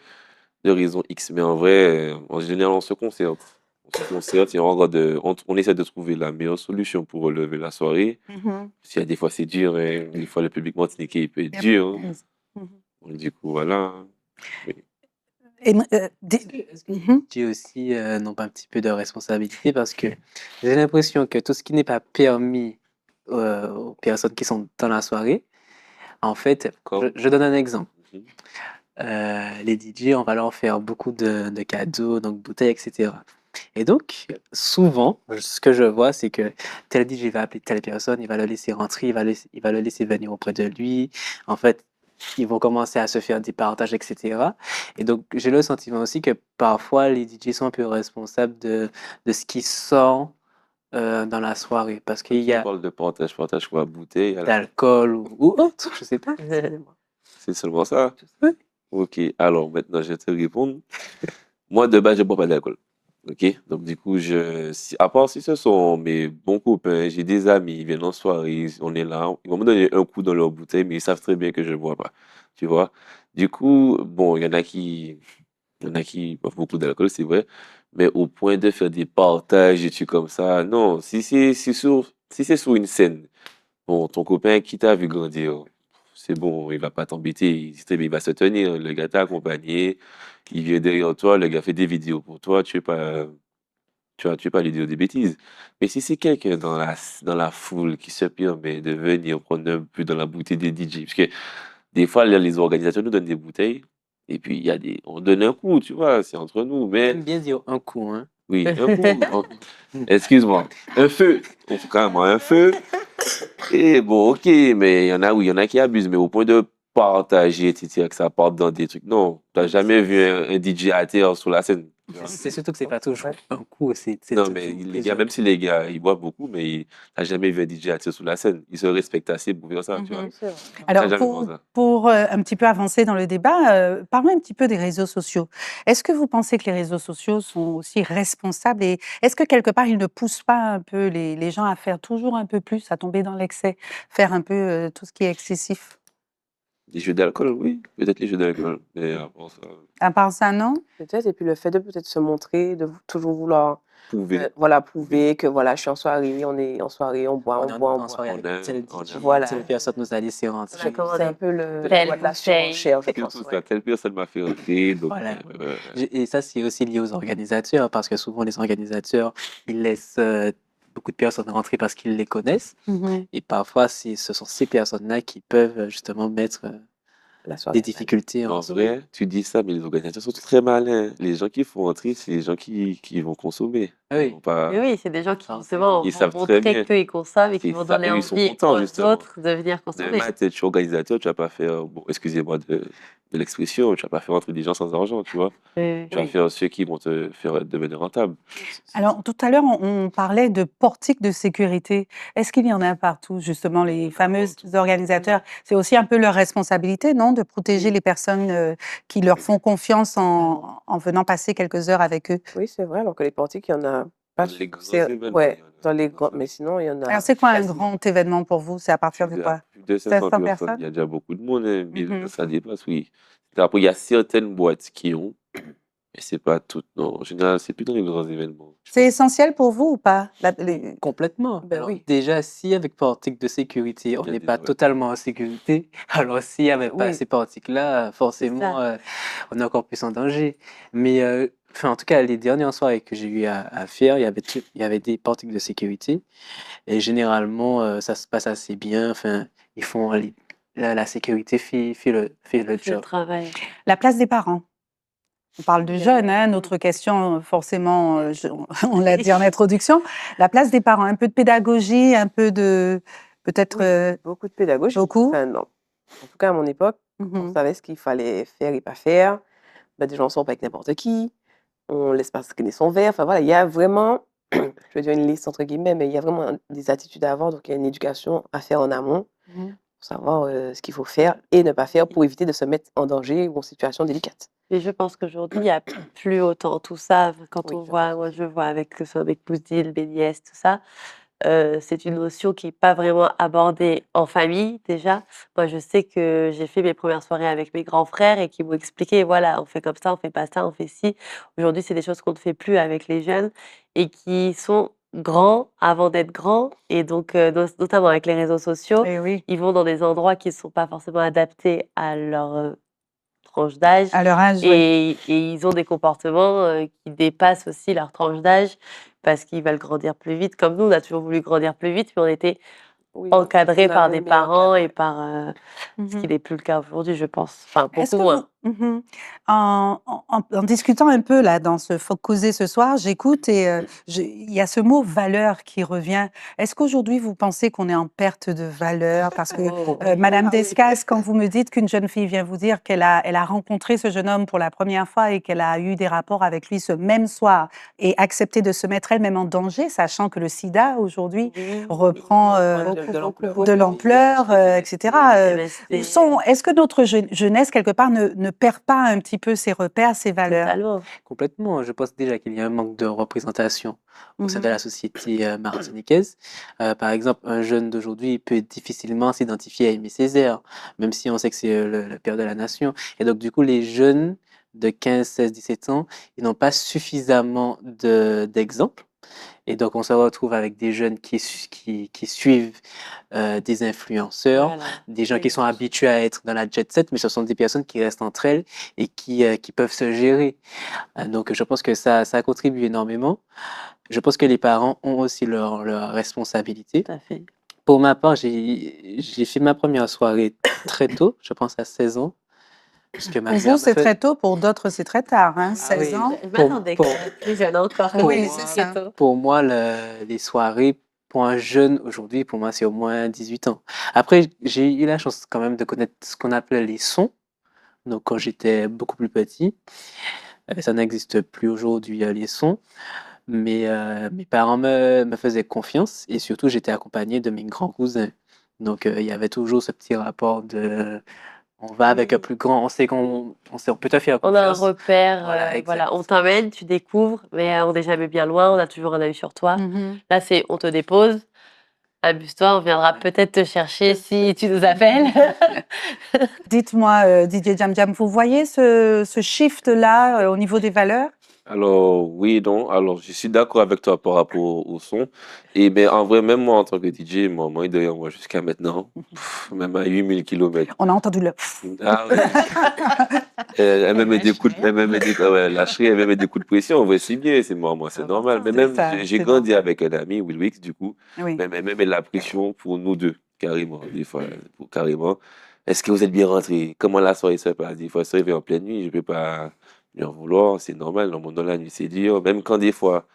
raisons X, mais en vrai, en général, on se concerte. On se concerte et on essaie de trouver la meilleure solution pour relever la soirée. Mmh. Parce qu'il y a des fois, c'est dur, hein. Des fois, le public martiniquais, il peut être Yep. dur, hein. Mmh. Donc, du coup, voilà, hein. Oui. Et m Est-ce que Mmh. j'ai aussi n'ont pas un petit peu de responsabilité parce que j'ai l'impression que tout ce qui n'est pas permis aux personnes qui sont dans la soirée, en fait, Comme. je donne un exemple. Mhm. Les DJ, on va leur faire beaucoup de cadeaux, donc bouteilles, etc. Et donc, souvent, ce que je vois, c'est que tel DJ va appeler telle personne, il va le laisser rentrer, il va le laisser venir auprès de lui. En fait, ils vont commencer à se faire des partages, etc. Et donc, j'ai le sentiment aussi que parfois, les DJ sont un peu responsables de ce qui sort dans la soirée. Parce qu'il y Tu a parles de partage quoi, bouteille, à la... d'alcool ou autre, je sais pas. C'est seulement ça? Oui. Ok, alors maintenant, je vais te répondre. Moi, de base, je bois pas d'alcool. Ok, donc du coup, à part si ce sont mes bons copains, j'ai des amis, ils viennent en soirée, on est là, ils vont me donner un coup dans leur bouteille, mais ils savent très bien que je ne bois pas. Tu vois? Du coup, bon, il y en a qui boivent beaucoup d'alcool, c'est vrai, mais au point de faire des partages et trucs comme ça, non. Si c'est sur une scène, bon, ton copain qui t'a vu grandir, c'est bon, il va pas t'embêter, il va se tenir, le gars t'a accompagné, il vient derrière toi, le gars fait des vidéos pour toi, tu veux pas lui dire des bêtises. Mais si c'est quelqu'un dans la foule qui se permet de venir prendre un peu dans la bouteille des DJ, parce que des fois, les organisateurs nous donnent des bouteilles, et puis on donne un coup, tu vois, c'est entre nous, mais J'aime bien dire un coup, hein. oui, un coup, excuse-moi, un feu, on fait carrément un feu. Et bon, ok, mais il y en a, oui, il y en a qui abusent, mais au point de partager, etc., que ça parte dans des trucs. Non, t'as jamais vu un DJ à terre sur la scène. Tu vois. C'est surtout que c'est pas toujours Ouais. un coup, c'est Non, mais toujours les gars, plusieurs même si les gars, ils boivent beaucoup, mais t'as jamais vu un DJ à terre sur la scène. Ils se respectent assez pour faire ça, tu vois. Mmh. Oui, c'est vrai. T'as Alors jamais vu ça. pour, un petit peu avancer dans le débat, parlons un petit peu des réseaux sociaux. Est-ce que vous pensez que les réseaux sociaux sont aussi responsables et est-ce que quelque part ils ne poussent pas un peu les gens à faire toujours un peu plus, à tomber dans l'excès, faire un peu, tout ce qui est excessif? Les jeux d'alcool, oui, peut-être les jeux d'alcool. Mais avant ça, À part ça, non? Peut-être, et puis le fait de peut-être se montrer, de toujours vouloir prouver. voilà, prouver que voilà, je suis en soirée, oui, on est en soirée, on boit, On on est boit, on en boit. soirée On avec a, tel on a. DJ, Voilà. telle personne nous a laissé rentrer. Ouais, comment C'est un dire, peu le telle ouais, de la bouteille. surenchère, je C'est pense. surtout Ouais. ça. Telle personne m'a fait rentrer, donc. Voilà. Et ça, c'est aussi lié aux organisateurs, parce que souvent, les organisateurs, ils laissent beaucoup de personnes rentrer parce qu'ils les connaissent. Mmh. Et parfois, ce sont ces personnes-là qui peuvent justement mettre La soirée. des difficultés En en vrai, tu dis ça, mais les organisateurs sont très malins. Les gens qui font entrer, c'est les gens qui vont consommer. Ah Ils oui. vont pas... Mais oui, c'est des gens qui Alors, justement Ils vont savent très bien. montrer qu'ils consomment et qui C'est vont ça, donner eux, ils sont envie contents, aux justement. autres de venir Demain consommer. matin, tu es organisateur, tu vas pas faire, bon, excusez-moi de l'expression, tu vas pas faire entrer des gens sans argent, tu vois. Oui, Tu vas Oui. faire ceux qui vont te faire devenir rentable. Alors tout à l'heure, on parlait de portiques de sécurité. Est-ce qu'il y en a partout, justement, les fameux organisateurs? C'est aussi un peu leur responsabilité, non, de protéger les personnes, qui leur font confiance en venant passer quelques heures avec eux? Oui, c'est vrai, alors que les portiques, il y en a pas. Dans les grands C'est événements, ouais, il y en a. dans les grands, mais sinon, il y en a Alors c'est quoi un quasiment. grand événement pour vous? C'est à partir de quoi? Plus de 500 500 personnes, personnes? il y a déjà beaucoup de monde, hein, mais Mmh. ça dépasse, oui. Après, il y a certaines boîtes qui ont, mais c'est pas toutes, non. En général, c'est plus dans les grands événements. Je C'est pense. essentiel pour vous ou pas? Les Complètement. Ben Alors, oui. déjà, si avec portique de sécurité, on Il y a n'est des- pas ouais. totalement en sécurité, alors s'il n'y avait pas Oui. ces portiques-là, forcément, ça. on est encore plus en danger. Mais enfin, en tout cas, les dernières soirées que j'ai eu à faire, il y avait des portiques de sécurité. Et généralement, ça se passe assez bien. Enfin, ils font la sécurité fait le C'est le job. travail. la place des parents. On parle de Bien jeunes, hein, évidemment. notre question, forcément, on l'a dit en introduction. La place des parents, un peu de pédagogie, un peu de peut-être, Oui, beaucoup de pédagogie. beaucoup? Enfin, non. En tout cas, à mon époque, on Mmh. savait ce qu'il fallait faire et pas faire. Ben, déjà, on sort pas avec n'importe qui. On laisse pas traîner son verre. Enfin, voilà, il y a vraiment, je veux dire une liste entre guillemets, mais il y a vraiment des attitudes à avoir. Donc, il y a une éducation à faire en amont Mmh. pour savoir ce qu'il faut faire et ne pas faire pour éviter de se mettre en danger ou en situation délicate. Mais je pense qu'aujourd'hui, il n'y a plus autant tout ça. Quand Oui, on je voit, pense. moi je vois avec, que ce soit avec Pousdil, Béniès, tout ça, c'est une notion qui n'est pas vraiment abordée en famille déjà. Moi, je sais que j'ai fait mes premières soirées avec mes grands frères et qui m'ont expliqué, voilà, on fait comme ça, on fait pas ça, on fait ci. Aujourd'hui, c'est des choses qu'on ne fait plus avec les jeunes et qui sont grands avant d'être grands. Et donc, notamment avec les réseaux sociaux, Eh oui, ils vont dans des endroits qui ne sont pas forcément adaptés à leur tranche d'âge à leur âge, oui. et ils ont des comportements qui dépassent aussi leur tranche d'âge parce qu'ils veulent grandir plus vite. Comme nous, on a toujours voulu grandir plus vite, mais on était Oui, encadrés on par avait des le meilleur parents cadre, et ouais. par ce qui Mhm. n'est plus le cas aujourd'hui, je pense. Enfin, Est-ce beaucoup que vous, moins. en discutant un peu là dans ce Faut causer ce soir, j'écoute et il y a ce mot valeur qui revient. Est-ce qu'aujourd'hui vous pensez qu'on est en perte de valeur parce que Oh, Madame Ah oui. Descas, quand vous me dites qu'une jeune fille vient vous dire elle a rencontré ce jeune homme pour la première fois et qu'elle a eu des rapports avec lui ce même soir et accepté de se mettre elle-même en danger, sachant que le SIDA aujourd'hui oui, reprend Ouais, beaucoup, de beaucoup, l'ampleur. de beaucoup. l'ampleur, etc. MST, Est-ce que notre jeunesse, quelque part, ne perd pas un petit peu ses repères, ses valeurs? totalement. Complètement. Je pense déjà qu'il y a un manque de représentation au sein de Mhm. la société martiniquaise. Par exemple, un jeune d'aujourd'hui peut difficilement s'identifier à Aimé Césaire, même si on sait que c'est le père de la nation. Et donc, du coup, les jeunes de 15, 16, 17 ans, ils n'ont pas suffisamment d'exemples. Et donc, on se retrouve avec des jeunes qui suivent des influenceurs, Voilà. des gens Oui. qui sont habitués à être dans la jet set, mais ce sont des personnes qui restent entre elles et qui peuvent se gérer. Donc, je pense que ça contribue énormément. Je pense que les parents ont aussi leur responsabilité. Tout à fait. Pour ma part, j'ai fait ma première soirée très tôt, je pense à 16 ans, puisque ma Pour mère vous, me c'est fait... très tôt, pour d'autres, c'est très tard, hein, Ah 16 oui, ans. Je pour, m'attendais pour, qu'elle soit plus jeune encore que Oui, moi, c'est très ça. tôt. pour moi, les soirées, pour un jeune aujourd'hui, pour moi, c'est au moins 18 ans. Après, j'ai eu la chance quand même de connaître ce qu'on appelait les sons. Donc, quand j'étais beaucoup plus petit, ça n'existe plus aujourd'hui, les sons. Mais mes parents me faisaient confiance et surtout, j'étais accompagné de mes grands cousins. Donc, il y avait toujours ce petit rapport de on va avec un Oui. plus grand, on peut te faire On a un confiance. repère, Voilà, exact. voilà, on t'emmène, tu découvres, mais on n'est jamais bien loin, on a toujours un œil sur toi. Mhm. Là, c'est on te dépose, amuse-toi, on viendra Ouais. peut-être te chercher si tu nous appelles. Dites-moi, Didier Jam Jam, vous voyez ce shift-là au niveau des valeurs? Alors, oui et non. Alors, je suis d'accord avec toi par rapport au son. Et ben, en vrai, même moi, en tant que DJ, moi, derrière moi, jusqu'à maintenant, même à 8000 km. On a entendu le Ah oui. Elle me met des coups de, elle me met des, ouais, lâcherie, elle me met des coups de pression. En vrai, c'est bien, c'est moi, c'est normal. Mais C'est même, ça, j'ai c'est grandi normal. avec un ami, Will Weeks, du coup. Oui. Mais elle me met la pression pour nous deux, carrément, des fois, carrément. Est-ce que vous êtes bien rentrés? Comment la soirée se passe? Des fois, se réveiller en pleine nuit, je peux pas lui en vouloir, c'est normal. Dans dans la nuit, c'est dur. Même quand des fois,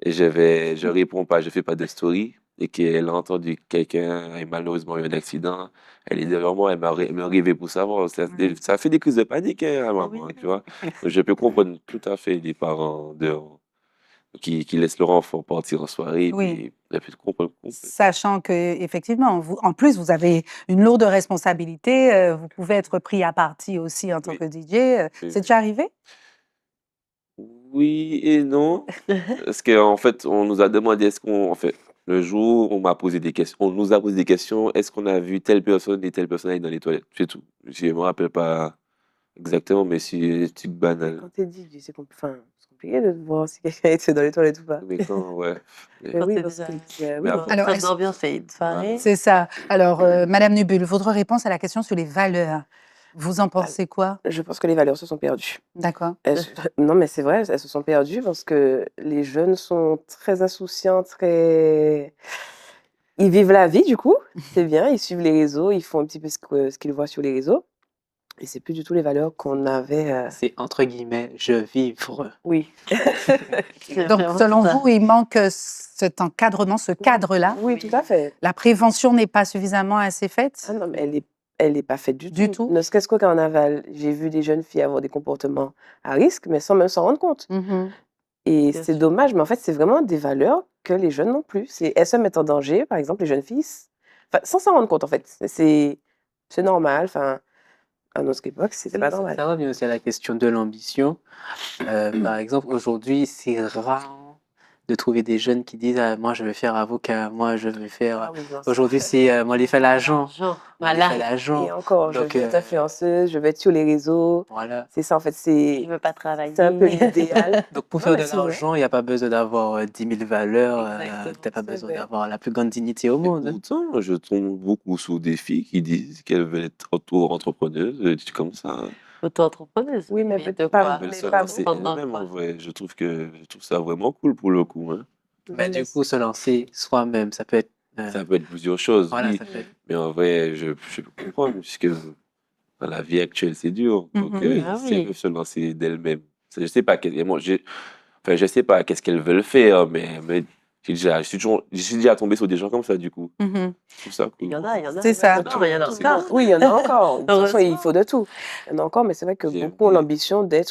je réponds pas, je fais pas de story et qu'elle a entendu quelqu'un et malheureusement eu un accident, elle est derrière moi, elle me rêvait pour savoir. Oui. Ça fait des crises de panique, hein, à Oui. maman, tu vois. Je peux comprendre tout à fait les parents qui laissent leur enfant partir en soirée, Oui. puis je peux comprendre complètement. Sachant que effectivement, en plus, vous avez une lourde responsabilité, vous pouvez être pris à partie aussi en tant Oui, que DJ. oui, C'est oui. déjà arrivé? Oui et non. Parce qu'en fait, on nous a demandé en fait, le jour, on m'a posé des questions, on nous a posé des questions, est-ce qu'on a vu telle personne et telle personne aller dans les toilettes? C'est tout. Je me rappelle pas exactement, mais c'est des trucs banals. Quand t'es DJ, enfin, c'est compliqué de voir si quelqu'un était dans les toilettes ou pas. Mais quand, ouais. Mais Quand oui, c'est parce déjà que, Mais oui. après, Alors, train est-ce d'ambiance et une soirée. c'est ça. Alors, Madame Nubul, votre réponse à la question sur les valeurs, vous en Bah, pensez quoi? je pense que les valeurs se sont perdues. D'accord. Non, mais c'est vrai, elles se sont perdues parce que les jeunes sont très insouciants, très... Ils vivent la vie, du coup, c'est bien, ils suivent les réseaux, ils font un petit peu ce qu'ils voient sur les réseaux. Et c'est plus du tout les valeurs qu'on avait. C'est entre guillemets, je vivre. Oui. C'est Donc, vraiment selon ça. vous, il manque cet encadrement, ce cadre-là. Oui, tout à fait. La prévention n'est pas suffisamment assez faite Ah non, mais elle est pas faite du du tout. tout. Ne serait-ce qu'au carnaval, j'ai vu des jeunes filles avoir des comportements à risque, mais sans même s'en rendre compte. Mhm. Et Bien c'est sûr. dommage, mais en fait, c'est vraiment des valeurs que les jeunes n'ont plus. Elles se mettent en danger, par exemple, les jeunes filles Enfin, sans s'en rendre compte, en fait. C'est normal. Enfin, à notre époque, c'était pas normal. Ça revient aussi à la question de l'ambition. Par exemple, aujourd'hui, c'est rare de trouver des jeunes qui disent ah, moi je vais faire avocat, moi je vais faire. Ah oui, non, ça. Aujourd'hui, c'est moi, je fais l'agent. L'argent, Moi, je voilà. fais l'agent. Et encore, je Donc, vais être influenceuse, je vais être sur les réseaux. voilà. C'est ça, en fait. Je C'est veux pas travailler. un peu l'idéal. Donc, pour Non, faire mais de c'est vrai. l'argent, il n'y a pas besoin d'avoir 10 000 valeurs, Exactement, tu n'as pas c'est besoin vrai. d'avoir la plus grande dignité au Et monde. Hein. pourtant, je tombe beaucoup sur des filles qui disent qu'elles veulent être auto-entrepreneuses, des trucs comme ça. Auto-entrepreneuse. Oui, mais de peut-être quoi? pas, Elles veulent mais se pas lancer Pendant elles-mêmes, en quoi? vrai. Je trouve ça vraiment cool pour le coup, hein. Bah, non, du mais coup, se lancer soi-même, ça peut être. Ça peut être plusieurs choses, Voilà, oui. ça peut être. Mais en vrai, je peux comprendre, puisque dans la vie actuelle, c'est dur. Donc, Mhm. Ah si elles oui. peuvent se lancer d'elles-mêmes, je sais pas, enfin, je sais pas qu'est-ce qu'elles veulent faire, mais je suis déjà tombé sur des gens comme ça, du coup. Mhm. Je trouve ça Il y cool. en a, il y en a. C'est ça. Heureusement, il y en a C'est encore. oui, il y en a encore. De toute façon, il Heureusement. faut de tout. Il y en a encore, mais c'est vrai que J'aime beaucoup ont bien. l'ambition de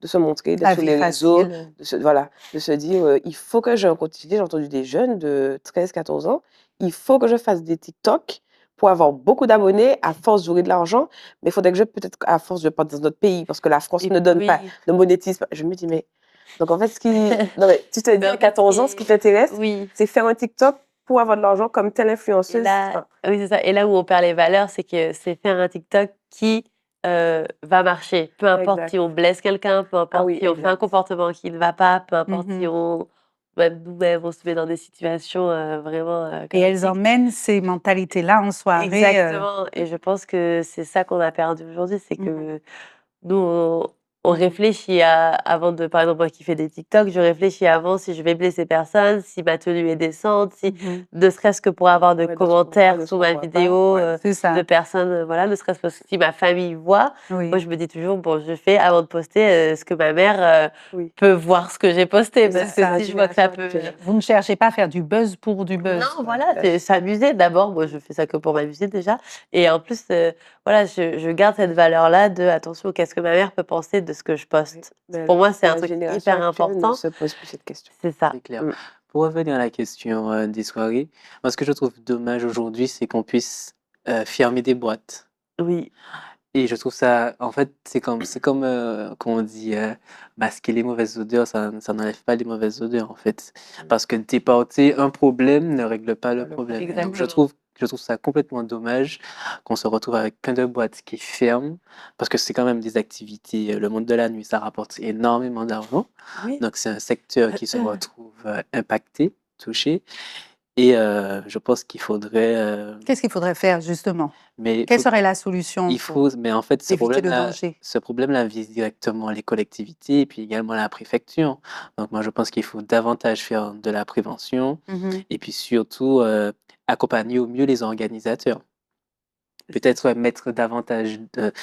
se montrer, d'être La sur vie les réseaux, facile. voilà, de se dire, il faut que j'ai un quotidien. J'ai entendu des jeunes de 13, 14 ans, il faut que je fasse des TikTok pour avoir beaucoup d'abonnés à force d'ouvrir de l'argent. Mais il faudrait que peut-être à force, je parte dans notre pays, parce que la France Et ne donne pas, oui. ne monétise pas. Je me dis, mais. Donc en fait, non, mais tu te dis Mais en à fait, 14 ans, ce qui t'intéresse, Oui. c'est faire un TikTok pour avoir de l'argent comme telle Et influenceuse. là, Enfin, oui, c'est ça. Et là où on perd les valeurs, c'est que c'est faire un TikTok qui va marcher. Peu importe exact. si on blesse quelqu'un, peu Ah importe oui, si on fait un exact. comportement qui ne va pas, peu importe si Mhm. même nous-mêmes, on se met dans des situations vraiment Et elles chaotiques. emmènent ces mentalités-là en soirée. Exactement. Et je pense que c'est ça qu'on a perdu aujourd'hui, c'est Mhm. que nous, on réfléchit avant de, par exemple, moi qui fais des TikTok, je réfléchis avant si je vais blesser personne, si ma tenue est décente, si, Mhm. ne serait-ce que pour avoir de Ouais, de ce qu'on voit, commentaires de ce sous qu'on ma voit pas. vidéo, Ouais. C'est de ça. personnes, voilà, ne serait-ce que si ma famille voit. Oui. Moi, je me dis toujours, bon, je fais avant de poster ce que ma mère Oui. peut voir ce que j'ai posté, C'est parce ça, que la si je vois que ça génération peut. actuelle. Vous ne cherchez pas à faire du buzz pour du buzz, Non, quoi. voilà, c'est s'amuser d'abord. Moi, je fais ça que pour m'amuser déjà. Et en plus, voilà, je garde cette valeur-là de attention, qu'est-ce que ma mère peut penser de ce que je Oui. poste. Mais Pour moi, c'est un la truc génération hyper actuelle ne important. se pose plus cette question. C'est ça. C'est clair. Mm. Pour revenir à la question des soirées, moi, ce que je trouve dommage aujourd'hui, c'est qu'on puisse fermer des boîtes. Oui, Et je trouve ça, en fait, c'est comme on dit, masquer les mauvaises odeurs, ça n'enlève pas les mauvaises odeurs, en fait. Parce que déporter un problème ne règle pas le Pas le problème. problème. Donc, exactement. je trouve ça complètement dommage qu'on se retrouve avec plein de boîtes qui ferment, parce que c'est quand même des activités, le monde de la nuit, ça rapporte énormément d'argent. Oui. Donc, c'est un secteur qui se retrouve impacté, touché. Et je pense qu'il faudrait. Qu'est-ce qu'il faudrait faire, justement? Mais Quelle serait la solution il pour faut, mais en fait, éviter le danger? ce problème-là vise directement les collectivités et puis également la préfecture. Donc, moi, je pense qu'il faut davantage faire de la prévention Mhm. et puis surtout accompagner au mieux les organisateurs. Peut-être mettre davantage de.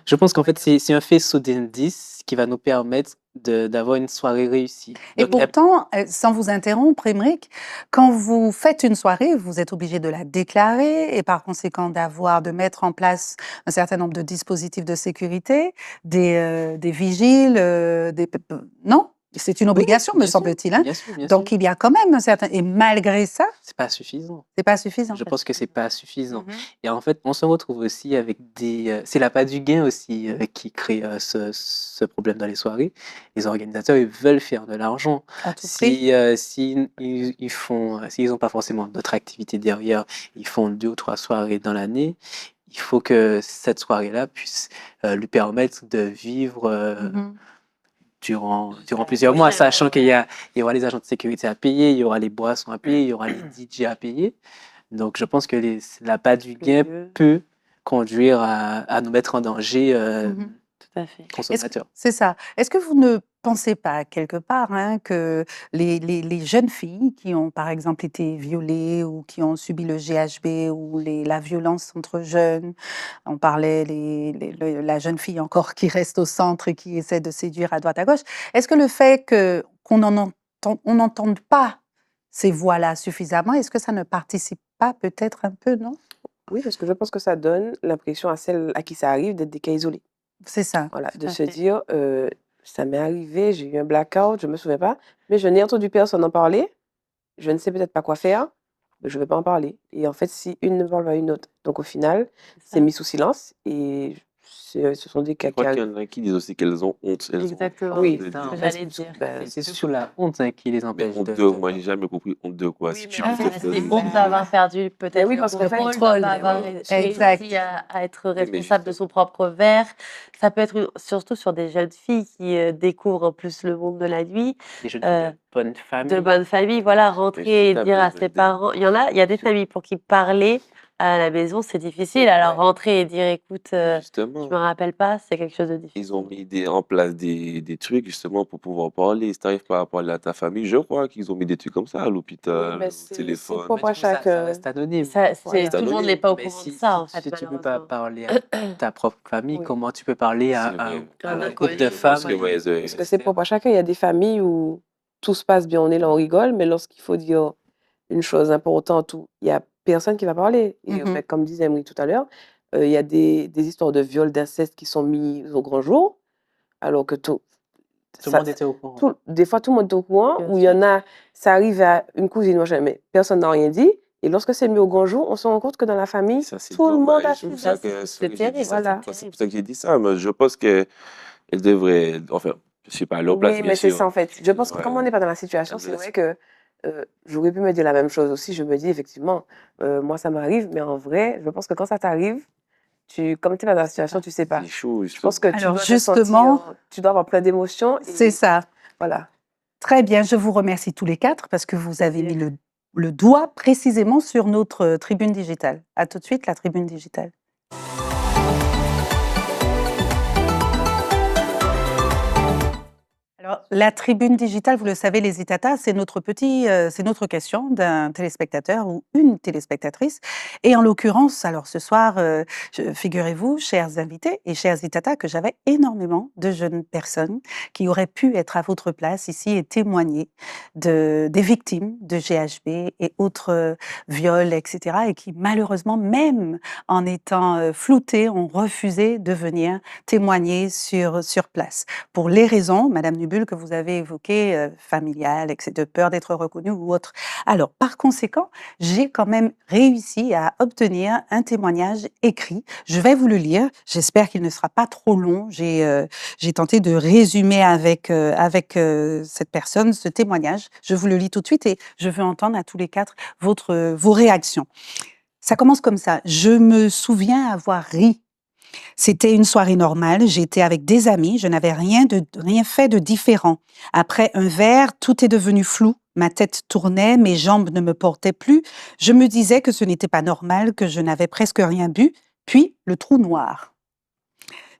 Je pense qu'en fait, c'est un faisceau d'indices qui va nous permettre d'avoir une soirée réussie. Et Donc, pourtant, sans vous interrompre, Émeric, quand vous faites une soirée, vous êtes obligé de la déclarer et par conséquent de mettre en place un certain nombre de dispositifs de sécurité, des vigiles, non? C'est une oui, obligation, me bien sûr, semble-t-il, hein? bien sûr, bien Donc, sûr. il y a quand même un certain... Et malgré ça, C'est pas suffisant. c'est pas suffisant. Je pense que c'est pas suffisant. Mhm. Et en fait, on se retrouve aussi avec c'est l'appât du gain aussi qui crée ce problème dans les soirées. Les organisateurs, ils veulent faire de l'argent. À tout prix. S'ils n'ont pas forcément d'autres activités derrière, ils font 2 ou 3 soirées dans l'année. Il faut que cette soirée-là puisse lui permettre de vivre Mhm. durant plusieurs mois, sachant qu'il y aura les agents de sécurité à payer, il y aura les boissons à payer, il y aura les DJ à payer. Donc, je pense que l'appât du gain peut conduire à nous mettre en danger, Mhm. Tout à fait. consommateurs. C'est ça. Est-ce que vous ne pensez pas quelque part hein, que les jeunes filles qui ont par exemple été violées ou qui ont subi le GHB ou la violence entre jeunes, on parlait la jeune fille encore qui reste au centre et qui essaie de séduire à droite à gauche, est-ce que le fait qu'on n'entende pas ces voix-là suffisamment, est-ce que ça ne participe pas peut-être un peu, non? Oui, parce que je pense que ça donne l'impression à celles à qui ça arrive d'être des cas isolés. C'est ça. Voilà, Tout de à se fait. dire, ça m'est arrivé, j'ai eu un blackout, je me souviens pas, mais je n'ai entendu personne en parler, je ne sais peut-être pas quoi faire. je ne vais pas en parler. Et en fait, si une ne parle pas à une autre, donc au final, c'est mis sous silence et ce sont des Je cas qui crois qu'il y arrivent. en a qui disent aussi qu'elles ont honte. Elles ont Exactement, Oui, c'est de ce dire. que parce j'allais que dire. ben, C'est surtout la honte qui les Mais empêche honte de, de, moi, j'ai jamais compris honte de quoi. oui, Si mais tu en peux te fait, faire C'est juger. honte d'avoir perdu peut-être oui, le parce qu'en fait, contrôle, mais d'avoir oui, réussi exact. à être Oui, mais responsable de justement. son propre verre. Ça peut être surtout sur des jeunes filles qui découvrent en plus le monde de la nuit. des jeunes filles Euh, de bonne de famille. bonne famille, voilà, Mais rentrer si et tu as dire à besoin ses de. parents. Il y a des familles pour qui parler à la maison, c'est difficile. Alors Ouais. rentrer et dire, écoute, je me Justement, rappelle pas, c'est quelque chose de ils ont difficile. mis en place des trucs justement pour pouvoir parler. Si tu n'arrives pas à parler à ta famille, je crois qu'ils ont mis des trucs comme ça à oui, l'hôpital, mais au c'est téléphone. propre Mais à du coup, ça chacun. reste anonyme. Ça, Voilà. C'est tout le monde n'est anonyme. pas au Mais courant de si, ça, si, en fait, si tu peux pas malheureusement. parler à ta propre famille, Oui. comment tu peux parler C'est à vrai. Un un groupe de inconnu, Parce femmes que oui. ouais, Parce que c'est propre à chacun. Il y a des familles où tout se passe bien, on est là, on rigole, mais lorsqu'il faut dire une chose importante, où il y a personne qui va parler. Et Mhm. ben, comme disait Emery tout à l'heure, il y a des histoires de viol, d'inceste qui sont mises au grand jour, alors que tout le monde était au courant. des fois tout le monde est au courant, Bien où il y sûr. en a, ça arrive à une cousine, machin, mais personne n'a rien dit. Et lorsque c'est mis au grand jour, on se rend compte que dans la Et famille, ça, c'est tout le monde a dommage. C'est pour suivi. ça que, C'est j'ai dit terrible, ça. c'est Voilà. C'est terrible. pour ça que j'ai dit ça. Mais je pense qu'elle devrait. Enfin, je suis pas à leur place, Oui, bien mais c'est ça sûr. en fait. Je pense que Ouais. comme on n'est pas dans la situation, Elle c'est doit vrai être- que j'aurais pu me dire la même chose aussi. Je me dis effectivement, moi ça m'arrive, mais en vrai, je pense que quand ça t'arrive, comme tu n'es pas dans la situation, tu sais pas. C'est chaud, Je pense justement. que tu Alors dois te justement, sentir, tu dois avoir plein d'émotions c'est et ça. voilà. Très bien, je vous remercie tous les 4 parce que vous avez mis Plaisir. le doigt précisément sur notre tribune digitale. À tout de suite, la tribune digitale. Alors, la tribune digitale, vous le savez, les Itata, c'est c'est notre question d'un téléspectateur ou une téléspectatrice. Et en l'occurrence, alors ce soir, figurez-vous, chers invités et chers Itata, que j'avais énormément de jeunes personnes qui auraient pu être à votre place ici et témoigner des victimes de GHB et autres viols, etc. Et qui, malheureusement, même en étant floutées, ont refusé de venir témoigner sur place pour les raisons, Madame Nubul, que vous avez évoquées, familiales, de peur d'être reconnue ou autre. Alors, par conséquent, j'ai quand même réussi à obtenir un témoignage écrit. Je vais vous le lire. J'espère qu'il ne sera pas trop long. J'ai tenté de résumer avec cette personne ce témoignage. Je vous le lis tout de suite et je veux entendre à tous les 4 vos réactions. Ça commence comme ça. Je me souviens avoir ri. C'était une soirée normale, j'étais avec des amis, je n'avais rien fait de différent. Après un verre, tout est devenu flou, ma tête tournait, mes jambes ne me portaient plus, je me disais que ce n'était pas normal, que je n'avais presque rien bu, puis le trou noir.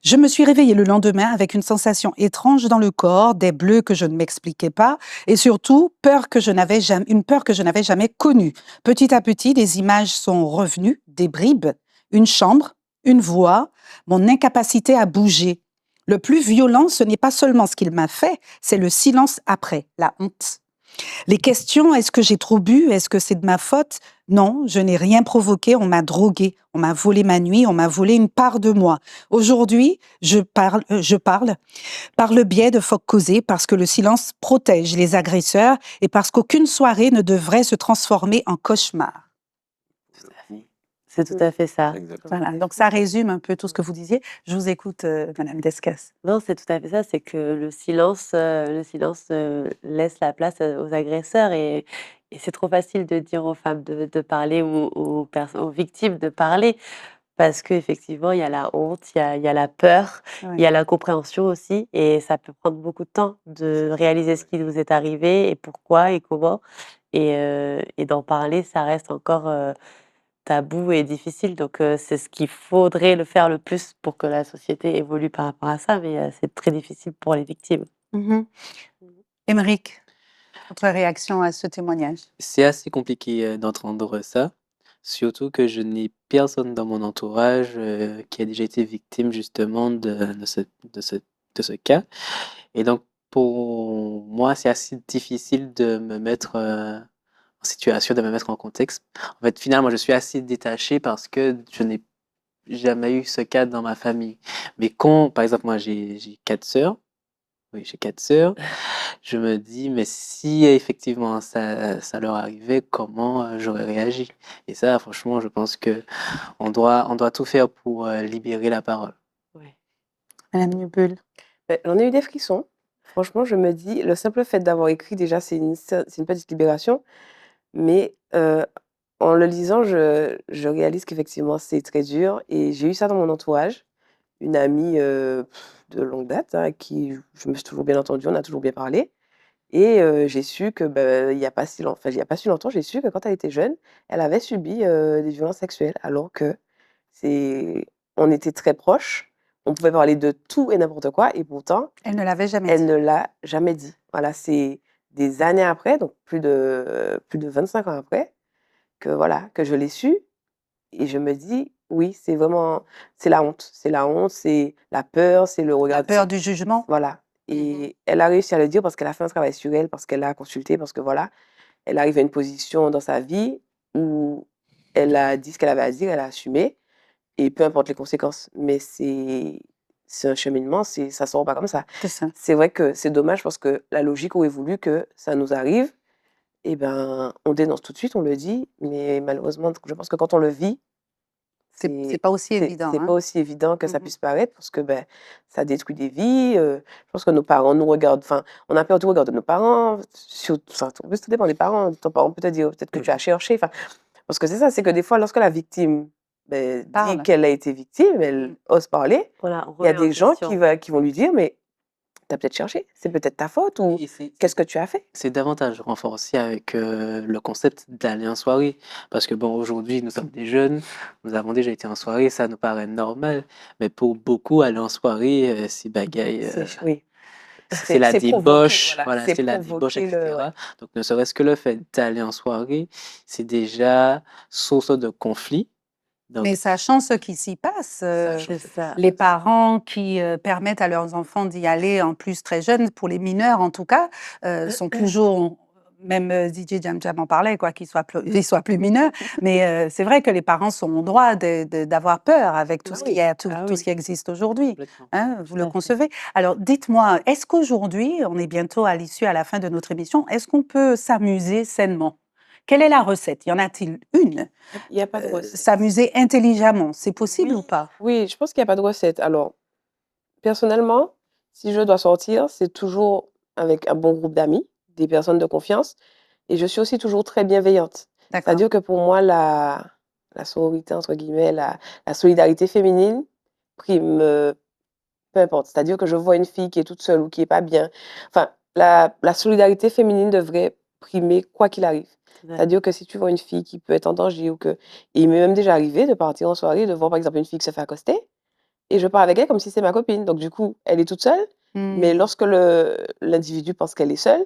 Je me suis réveillée le lendemain avec une sensation étrange dans le corps, des bleus que je ne m'expliquais pas, et surtout une peur que je n'avais jamais connue. Petit à petit, les images sont revenues, des bribes, une chambre, une voix, mon incapacité à bouger. Le plus violent, ce n'est pas seulement ce qu'il m'a fait, c'est le silence après, la honte. Les questions, est-ce que j'ai trop bu? Est-ce que c'est de ma faute? Non, je n'ai rien provoqué, on m'a drogué, on m'a volé ma nuit, on m'a volé une part de moi. Aujourd'hui, je parle par le biais de Faut causer parce que le silence protège les agresseurs et parce qu'aucune soirée ne devrait se transformer en cauchemar. Tout à fait. C'est tout à fait ça. Exactement. Voilà, donc ça résume un peu tout ce que vous disiez. Je vous écoute, Madame Descas. Non, c'est tout à fait ça, c'est que le silence laisse la place aux agresseurs et c'est trop facile de dire aux femmes de parler ou aux victimes de parler parce qu'effectivement, il y a la honte, il y a la peur, il y a l'incompréhension aussi et ça peut prendre beaucoup de temps de réaliser ce qui nous est arrivé et pourquoi et comment et d'en parler, ça reste encore tabou et difficile. Donc, c'est ce qu'il faudrait le faire le plus pour que la société évolue par rapport à ça, mais c'est très difficile pour les victimes. Émeric, votre réaction à ce témoignage? C'est assez compliqué d'entendre ça, surtout que je n'ai personne dans mon entourage qui a déjà été victime justement de ce cas. Et donc, pour moi, c'est assez difficile de me mettre en situation, de me mettre en contexte. En fait, finalement, je suis assez détaché parce que je n'ai jamais eu ce cas dans ma famille. Mais quand, par exemple, moi, j'ai 4 sœurs, Oui, j'ai 4 sœurs. Je me dis: «Mais si effectivement ça leur arrivait, comment, j'aurais réagi?» Et ça, franchement, je pense qu'on doit tout faire pour, libérer la parole. Ouais. Madame Newbull? J'en ai eu des frissons. Franchement, je me dis, le simple fait d'avoir écrit déjà, c'est une petite libération, mais en le lisant, je réalise qu'effectivement, c'est très dur et j'ai eu ça dans mon entourage. Une amie, de longue date, hein, avec qui je me suis toujours bien entendue, on a toujours bien parlé et j'ai su que, il y a pas si long enfin, il y a pas si longtemps, j'ai su que quand elle était jeune, elle avait subi, des violences sexuelles alors que c'est on était très proches, on pouvait parler de tout et n'importe quoi et pourtant, Elle ne l'avait jamais elle dit. ne l'a jamais dit. Voilà, c'est des années après, donc plus de 25 ans après, que voilà, que je l'ai su et je me dis: «Oui, c'est vraiment c'est la honte. C'est la honte, c'est la peur, c'est le La regard» peur du jugement? voilà Mmh mh. et elle a réussi à le dire parce qu'elle a fait un travail sur elle, parce qu'elle a consulté, parce que voilà, elle arrive à une position dans sa vie où elle a dit ce qu'elle avait à dire, elle a assumé et peu importe les conséquences. Mais c'est un cheminement, ça sort pas comme ça. C'est ça. C'est vrai que c'est dommage parce que la logique aurait voulu que ça nous arrive et ben, on dénonce tout de suite, on le dit, mais malheureusement, je pense que quand on le vit, C'est pas aussi évident, c'est hein? pas aussi évident que Mmh ça mh. puisse paraître parce que, ça détruit des vies, je pense que nos parents nous regardent enfin, on a peur du regard de nos parents, enfin, en plus, tout dépend des parents. Ton parent peut te dire: «Peut-être que tu as cherché», enfin, parce que c'est ça, c'est que des fois, lorsque la victime, dit Parle. qu'elle a été victime, Mmh. elle ose parler, Voilà, on il y a remet en des gens question. qui vont lui dire: «Mais tu as peut-être cherché, c'est peut-être ta faute ou Et c'est qu'est-ce que tu as fait?» c'est davantage renforcé avec, le concept d'aller en soirée. Parce que bon, aujourd'hui, nous sommes des jeunes, nous avons déjà été en soirée, ça nous paraît normal. Mais pour beaucoup, aller en soirée, c'est bagaille, Oui, c'est la c'est provoquer, débauche, voilà, voilà, c'est c'est la débauche et provoquer le ouais. cetera. Donc ne serait-ce que le fait d'aller en soirée, c'est déjà source de conflit. Donc Mais sachant ce qui s'y passe, sachant C'est ce qui ça. se les passe. parents qui, permettent à leurs enfants d'y aller, en plus très jeunes, pour les mineurs en tout cas, sont toujours même, DJ Jam Jam en parlait quoi, qu'ils soient plus mineurs, mais c'est vrai que les parents sont en droit d'avoir peur avec tout Bah ce qui oui. est Ah tout ce oui, qui existe aujourd'hui, Complètement. hein, vous tout le à fait. concevez? Alors dites-moi, est-ce qu'aujourd'hui, on est bientôt à la fin de notre émission, est-ce qu'on peut s'amuser sainement? Quelle est la recette? Y en a-t-il une? Il y a pas de recette. S'amuser intelligemment, c'est possible ou Oui, pas? oui, je pense qu'il y a pas de recette. Alors, personnellement, si je dois sortir, c'est toujours avec un bon groupe d'amis, des personnes de confiance et je suis aussi toujours très bienveillante. D'accord. C'est-à-dire que pour moi, la «sororité» entre guillemets, la solidarité féminine prime, peu importe. C'est-à-dire que je vois une fille qui est toute seule ou qui est pas bien, enfin, la solidarité féminine devrait primer quoi qu'il arrive. Tout à fait. C'est-à-dire que si tu vois une fille qui peut être en danger ou que et il m'est même déjà arrivé de partir en soirée, de voir par exemple une fille qui se fait accoster et je pars avec elle comme si c'est ma copine. Donc du coup, elle est toute seule, mais Mmh. lorsque l'individu pense qu'elle est seule,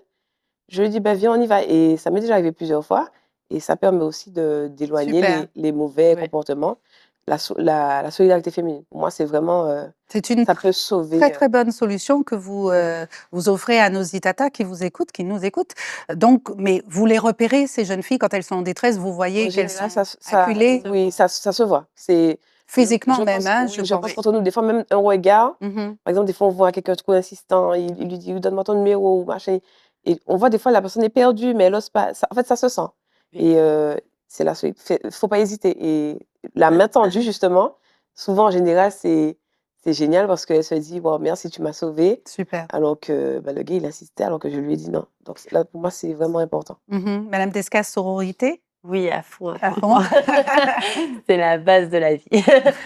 je lui dis: «Bah, viens, on y va» et ça m'est déjà arrivé plusieurs fois et ça permet aussi d'éloigner Super. les mauvais Ouais. comportements. La solidarité féminine, pour moi, c'est vraiment, C'est une ça peut sauver, très, très bonne solution que vous offrez à nos Itata qui vous écoutent, qui nous écoutent. Donc mais vous les repérez, ces jeunes filles, quand elles sont en détresse, vous en voyez qu'elles général, sont Ça acculées, se oui, voit. ça se voit. C'est physiquement je même, pense hein, je oui, je pense pense. qu'entre nous, des fois, même un regard, Mmh. par exemple, des fois, on voit quelqu'un trop insistant, il lui dit: «Donne-moi ton numéro» ou machin et on voit des fois la personne est perdue, mais elle ose pas. Ça en fait, ça se sent Oui. et c'est la soli faut pas hésiter et la main tendue, justement, souvent, en général, c'est génial parce qu'elle se dit: «Bon, merci, tu m'as sauvée», Super. alors que, le gars, il insistait alors que je lui ai dit: «Non». Donc là, pour moi, c'est vraiment important. Mmh. Madame Descas, sororité? Oui, à fond, à À fond, à fond? fond. C'est la base de la vie.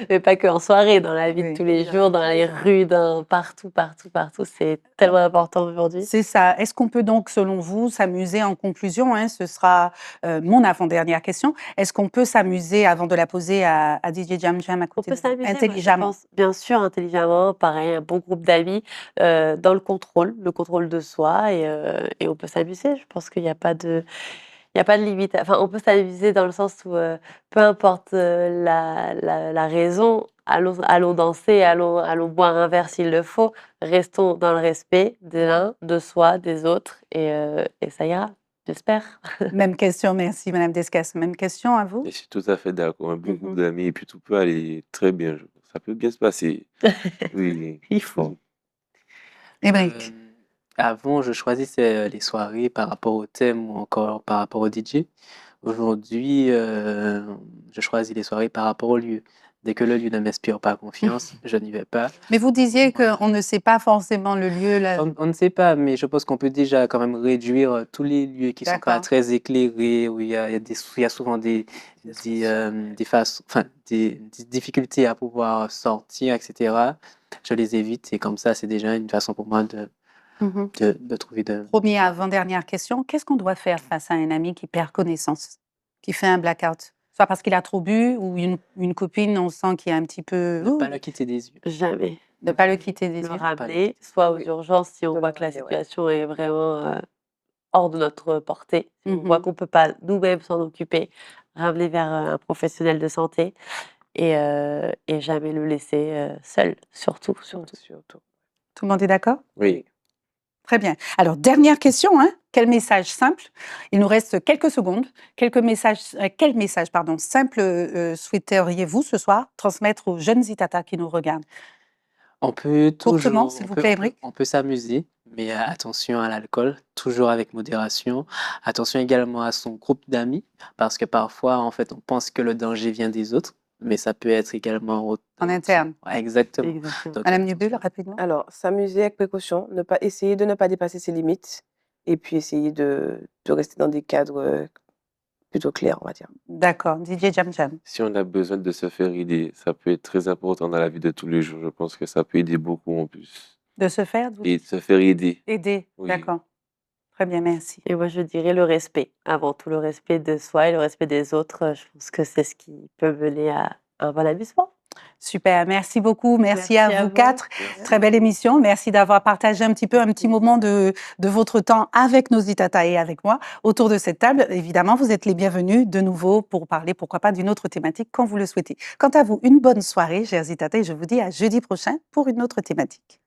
Mais pas qu'en soirée, dans la vie de Oui. tous les jours, dans les rues, partout, partout, partout. C'est tellement important aujourd'hui. C'est ça. Est-ce qu'on peut donc, selon vous, s'amuser en conclusion, hein, ce sera, mon avant-dernière question. Est-ce qu'on peut s'amuser, avant de la poser à DJ Jam Jam à On côté peut de vous, s'amuser, moi je intelligemment? pense, bien sûr, intelligemment, pareil, un bon groupe d'amis, dans le contrôle de soi et on peut s'amuser. Je pense qu'il y a pas de il y a pas de limite. Enfin, on peut s'amuser dans le sens où, peu importe, la raison, allons danser, allons boire un verre s'il le faut. Restons dans le respect de l'un, de soi, des autres et ça ira, j'espère. Même question, merci Madame Descas. Même question à vous? Je suis tout à fait d'accord. Un bon groupe Mmh. d'amis et puis tout peut aller très bien. Ça peut bien se passer. Oui. Il faut. Émeric? Avant, je choisissais les soirées par rapport au thème ou encore par rapport au DJ. Aujourd'hui, je choisis les soirées par rapport au lieu. Dès que le lieu ne m'inspire pas confiance, je n'y vais pas. Mais vous disiez qu'on ne sait pas forcément le lieu là. On ne sait pas, mais je pense qu'on peut déjà quand même réduire tous les lieux qui sont pas D'accord. très éclairés, où il y a souvent des difficultés à pouvoir sortir, etc. Je les évite et comme ça, c'est déjà une façon pour moi Mhm. de trouver de... Première, avant-dernière question, qu'est-ce qu'on doit faire face à un ami qui perd connaissance, qui fait un blackout? Soit parce qu'il a trop bu ou une copine, on sent qu'il est un petit peu... Ne pas le quitter des yeux. Jamais. Ne pas le quitter des Le yeux. ramener, soit aux Oui. urgences si on De le voit que la ramener, ouais. situation est vraiment hors de notre portée, si on voit Mhm. qu'on ne peut pas nous-mêmes s'en occuper, ramener vers un professionnel de santé et jamais le laisser seul, surtout. Surtout. Tout le monde est d'accord? Oui. Très bien. Alors, dernière question, hein. Quel message simple? Il nous reste quelques secondes. Quel message simple souhaiteriez-vous ce soir transmettre aux jeunes Itata qui nous regardent? On peut Courtement, toujours, s'il vous plaît, Émeric. on peut s'amuser, mais attention à l'alcool, toujours avec modération. Attention également à son groupe d'amis, parce que parfois, en fait, on pense que le danger vient des autres, mais ça peut être également En interne. Ouais, exactement. Exactement. Donc, Madame attention. Nubul, rapidement. Alors, s'amuser avec précaution, essayer de ne pas dépasser ses limites et puis essayer de rester dans des cadres plutôt clairs, on va dire. D'accord. DJ Jam Jam. Si on a besoin de se faire aider, ça peut être très important dans la vie de tous les jours. Je pense que ça peut aider beaucoup en plus. De se faire, vous Et dites? se faire aider. Aider. Oui. D'accord. Très bien, merci. Et moi, je dirais le respect. Avant tout, le respect de soi et le respect des autres. Je pense que c'est ce qui peut mener à un bon amusement. Super, merci beaucoup. Merci à vous vous. quatre. Très belle émission. Merci d'avoir partagé un petit moment de votre temps avec nos Itata et avec moi autour de cette table. Évidemment, vous êtes les bienvenus de nouveau pour parler, pourquoi pas, d'une autre thématique quand vous le souhaitez. Quant à vous, une bonne soirée, chers Itata, et je vous dis à jeudi prochain pour une autre thématique.